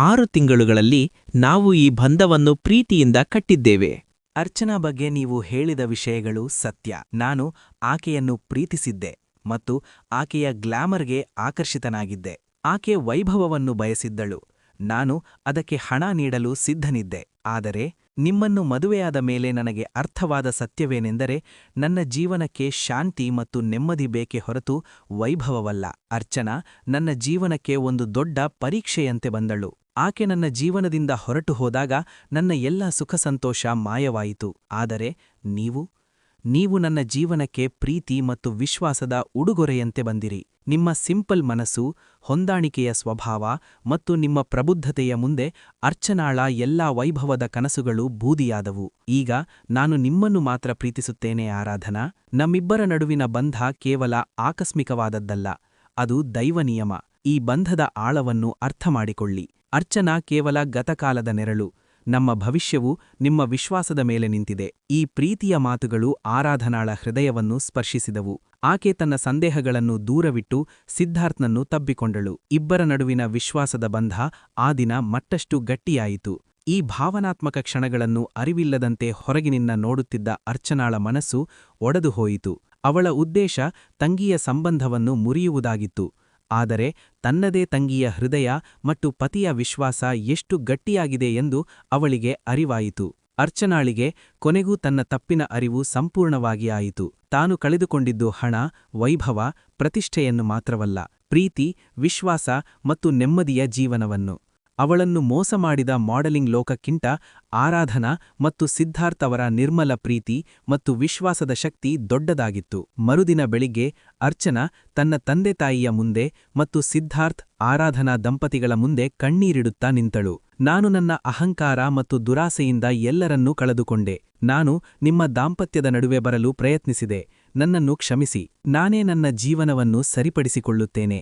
6 ತಿಂಗಳುಗಳಲ್ಲಿ ನಾವು ಈ ಬಂಧವನ್ನು ಪ್ರೀತಿಯಿಂದ ಕಟ್ಟಿದ್ದೇವೆ. ಅರ್ಚನಾ ಬಗ್ಗೆ ನೀವು ಹೇಳಿದ ವಿಷಯಗಳು ಸತ್ಯ. ನಾನು ಆಕೆಯನ್ನು ಪ್ರೀತಿಸಿದ್ದೆ ಮತ್ತು ಆಕೆಯ ಗ್ಲಾಮರ್ಗೆ ಆಕರ್ಷಿತನಾಗಿದ್ದೆ. ಆಕೆ ವೈಭವವನ್ನು ಬಯಸಿದ್ದಳು. ನಾನು ಅದಕ್ಕೆ ಹಣ ನೀಡಲು ಸಿದ್ಧನಿದ್ದೆ. ಆದರೆ ನಿಮ್ಮನ್ನು ಮದುವೆಯಾದ ಮೇಲೆ ನನಗೆ ಅರ್ಥವಾದ ಸತ್ಯವೇನೆಂದರೆ, ನನ್ನ ಜೀವನಕ್ಕೆ ಶಾಂತಿ ಮತ್ತು ನೆಮ್ಮದಿ ಬೇಕೇ ಹೊರತು ವೈಭವವಲ್ಲ. ಅರ್ಚನಾ ನನ್ನ ಜೀವನಕ್ಕೆ ಒಂದು ದೊಡ್ಡ ಪರೀಕ್ಷೆಯಂತೆ ಬಂದಳು. ಆಕೆ ನನ್ನ ಜೀವನದಿಂದ ಹೊರಟು ಹೋದಾಗ ನನ್ನ ಎಲ್ಲ ಸುಖ ಸಂತೋಷ ಮಾಯವಾಯಿತು. ಆದರೆ ನೀವು ನನ್ನ ಜೀವನಕ್ಕೆ ಪ್ರೀತಿ ಮತ್ತು ವಿಶ್ವಾಸದ ಉಡುಗೊರೆಯಂತೆ ಬಂದಿರಿ. ನಿಮ್ಮ ಸಿಂಪಲ್ ಮನಸ್ಸು, ಹೊಂದಾಣಿಕೆಯ ಸ್ವಭಾವ ಮತ್ತು ನಿಮ್ಮ ಪ್ರಬುದ್ಧತೆಯ ಮುಂದೆ ಅರ್ಚನಾಳ ಎಲ್ಲಾ ವೈಭವದ ಕನಸುಗಳು ಬೂದಿಯಾದವು. ಈಗ ನಾನು ನಿಮ್ಮನ್ನು ಮಾತ್ರ ಪ್ರೀತಿಸುತ್ತೇನೆ ಆರಾಧನಾ. ನಮ್ಮಿಬ್ಬರ ನಡುವಿನ ಬಂಧ ಕೇವಲ ಆಕಸ್ಮಿಕವಾದದ್ದಲ್ಲ, ಅದು ದೈವನಿಯಮ. ಈ ಬಂಧದ ಆಳವನ್ನು ಅರ್ಥಮಾಡಿಕೊಳ್ಳಿ. ಅರ್ಚನಾ ಕೇವಲ ಗತಕಾಲದ ನೆರಳು. ನಮ್ಮ ಭವಿಷ್ಯವು ನಿಮ್ಮ ವಿಶ್ವಾಸದ ಮೇಲೆ ನಿಂತಿದೆ. ಈ ಪ್ರೀತಿಯ ಮಾತುಗಳು ಆರಾಧನಾಳ ಹೃದಯವನ್ನು ಸ್ಪರ್ಶಿಸಿದವು. ಆಕೆ ತನ್ನ ಸಂದೇಹಗಳನ್ನು ದೂರವಿಟ್ಟು ಸಿದ್ಧಾರ್ಥ್ನನ್ನು ತಬ್ಬಿಕೊಂಡಳು. ಇಬ್ಬರ ನಡುವಿನ ವಿಶ್ವಾಸದ ಬಂಧ ಆ ದಿನ ಮತ್ತಷ್ಟು ಗಟ್ಟಿಯಾಯಿತು. ಈ ಭಾವನಾತ್ಮಕ ಕ್ಷಣಗಳನ್ನು ಅರಿವಿಲ್ಲದಂತೆ ಹೊರಗಿನಿಂದ ನೋಡುತ್ತಿದ್ದ ಅರ್ಚನಾಳ ಮನಸ್ಸು ಒಡೆದು ಹೋಯಿತು. ಅವಳ ಉದ್ದೇಶ ತಂಗಿಯ ಸಂಬಂಧವನ್ನು ಮುರಿಯುವುದಾಗಿತ್ತು. ಆದರೆ ತನ್ನದೇ ತಂಗಿಯ ಹೃದಯ ಮತ್ತು ಪತಿಯ ವಿಶ್ವಾಸ ಎಷ್ಟು ಗಟ್ಟಿಯಾಗಿದೆ ಎಂದು ಅವಳಿಗೆ ಅರಿವಾಯಿತು. ಅರ್ಚನಾಳಿಗೆ ಕೊನೆಗೂ ತನ್ನ ತಪ್ಪಿನ ಅರಿವು ಸಂಪೂರ್ಣವಾಗಿ ಆಯಿತು. ತಾನು ಕಳೆದುಕೊಂಡಿದ್ದು ಹಣ, ವೈಭವ, ಪ್ರತಿಷ್ಠೆಯನ್ನು ಮಾತ್ರವಲ್ಲ, ಪ್ರೀತಿ, ವಿಶ್ವಾಸ ಮತ್ತು ನೆಮ್ಮದಿಯ ಜೀವನವನ್ನು. ಅವಳನ್ನು ಮೋಸ ಮಾಡಿದ ಮಾಡೆಲಿಂಗ್ ಲೋಕಕ್ಕಿಂತ ಆರಾಧನಾ ಮತ್ತು ಸಿದ್ಧಾರ್ಥ್ ಅವರ ನಿರ್ಮಲ ಪ್ರೀತಿ ಮತ್ತು ವಿಶ್ವಾಸದ ಶಕ್ತಿ ದೊಡ್ಡದಾಗಿತ್ತು. ಮರುದಿನ ಬೆಳಿಗ್ಗೆ ಅರ್ಚನಾ ತನ್ನ ತಂದೆ ತಾಯಿಯ ಮುಂದೆ ಮತ್ತು ಸಿದ್ಧಾರ್ಥ್ ಆರಾಧನಾ ದಂಪತಿಗಳ ಮುಂದೆ ಕಣ್ಣೀರಿಡುತ್ತಾ ನಿಂತಳು. ನಾನು ನನ್ನ ಅಹಂಕಾರ ಮತ್ತು ದುರಾಸೆಯಿಂದ ಎಲ್ಲರನ್ನೂ ಕಳೆದುಕೊಂಡೆ. ನಾನು ನಿಮ್ಮ ದಾಂಪತ್ಯದ ನಡುವೆ ಬರಲು ಪ್ರಯತ್ನಿಸಿದೆ. ನನ್ನನ್ನು ಕ್ಷಮಿಸಿ. ನಾನೇ ನನ್ನ ಜೀವನವನ್ನು ಸರಿಪಡಿಸಿಕೊಳ್ಳುತ್ತೇನೆ.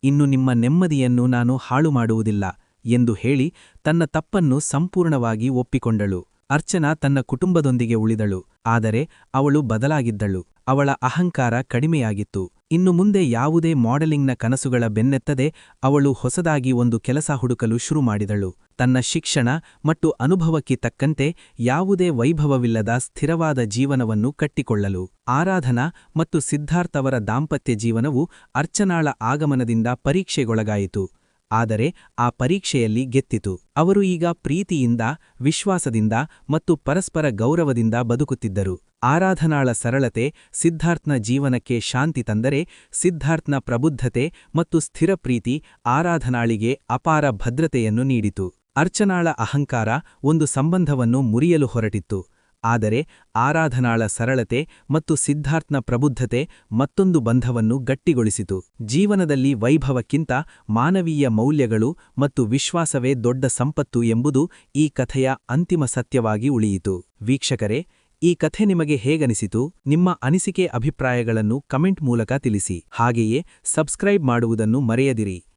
ಇನ್ನು ನಿಮ್ಮ ನೆಮ್ಮದಿಯನ್ನು ನಾನು ಹಾಳು ಮಾಡುವುದಿಲ್ಲ ಎಂದು ಹೇಳಿ ತನ್ನ ತಪ್ಪನ್ನು ಸಂಪೂರ್ಣವಾಗಿ ಒಪ್ಪಿಕೊಂಡಳು. ಅರ್ಚನಾ ತನ್ನ ಕುಟುಂಬದೊಂದಿಗೆ ಉಳಿದಳು, ಆದರೆ ಅವಳು ಬದಲಾಗಿದ್ದಳು. ಅವಳ ಅಹಂಕಾರ ಕಡಿಮೆಯಾಗಿತ್ತು. ಇನ್ನು ಮುಂದೆ ಯಾವುದೇ ಮಾಡೆಲಿಂಗ್ನ ಕನಸುಗಳ ಬೆನ್ನೆತ್ತದೆ ಅವಳು ಹೊಸದಾಗಿ ಒಂದು ಕೆಲಸ ಹುಡುಕಲು ಶುರು ಮಾಡಿದಳು. ತನ್ನ ಶಿಕ್ಷಣ ಮತ್ತು ಅನುಭವಕ್ಕೆ ತಕ್ಕಂತೆ ಯಾವುದೇ ವೈಭವವಿಲ್ಲದ ಸ್ಥಿರವಾದ ಜೀವನವನ್ನು ಕಟ್ಟಿಕೊಳ್ಳಲು. ಆರಾಧನಾ ಮತ್ತು ಸಿದ್ಧಾರ್ಥ್ ಅವರ ದಾಂಪತ್ಯ ಜೀವನವು ಅರ್ಚನಾಳ ಆಗಮನದಿಂದ ಪರೀಕ್ಷೆಗೊಳಗಾಯಿತು. ಆದರೆ ಆ ಪರೀಕ್ಷೆಯಲ್ಲಿ ಗೆದ್ದಿತು. ಅವರು ಈಗ ಪ್ರೀತಿಯಿಂದ, ವಿಶ್ವಾಸದಿಂದ ಮತ್ತು ಪರಸ್ಪರ ಗೌರವದಿಂದ ಬದುಕುತ್ತಿದ್ದರು. ಆರಾಧನಾಳ ಸರಳತೆ ಸಿದ್ಧಾರ್ಥ್ನ ಜೀವನಕ್ಕೆ ಶಾಂತಿ ತಂದರೆ, ಸಿದ್ಧಾರ್ಥ್ನ ಪ್ರಬುದ್ಧತೆ ಮತ್ತು ಸ್ಥಿರ ಪ್ರೀತಿ ಆರಾಧನಾಳಿಗೆ ಅಪಾರ ಭದ್ರತೆಯನ್ನು ನೀಡಿತು. ಅರ್ಚನಾಳ ಅಹಂಕಾರ ಒಂದು ಸಂಬಂಧವನ್ನು ಮುರಿಯಲು ಹೊರಟಿತ್ತು, ಆದರೆ ಆರಾಧನಾಳ ಸರಳತೆ ಮತ್ತು ಸಿದ್ಧಾರ್ಥ್ನ ಪ್ರಬುದ್ಧತೆ ಮತ್ತೊಂದು ಬಂಧವನ್ನು ಗಟ್ಟಿಗೊಳಿಸಿತು. ಜೀವನದಲ್ಲಿ ವೈಭವಕ್ಕಿಂತ ಮಾನವೀಯ ಮೌಲ್ಯಗಳು ಮತ್ತು ವಿಶ್ವಾಸವೇ ದೊಡ್ಡ ಸಂಪತ್ತು ಎಂಬುದು ಈ ಕಥೆಯ ಅಂತಿಮ ಸತ್ಯವಾಗಿ ಉಳಿಯಿತು. ವೀಕ್ಷಕರೇ, ಈ ಕಥೆ ನಿಮಗೆ ಹೇಗನಿಸಿತು? ನಿಮ್ಮ ಅನಿಸಿಕೆ ಅಭಿಪ್ರಾಯಗಳನ್ನು ಕಮೆಂಟ್ ಮೂಲಕ ತಿಳಿಸಿ. ಹಾಗೆಯೇ ಸಬ್ಸ್ಕ್ರೈಬ್ ಮಾಡುವುದನ್ನು ಮರೆಯದಿರಿ.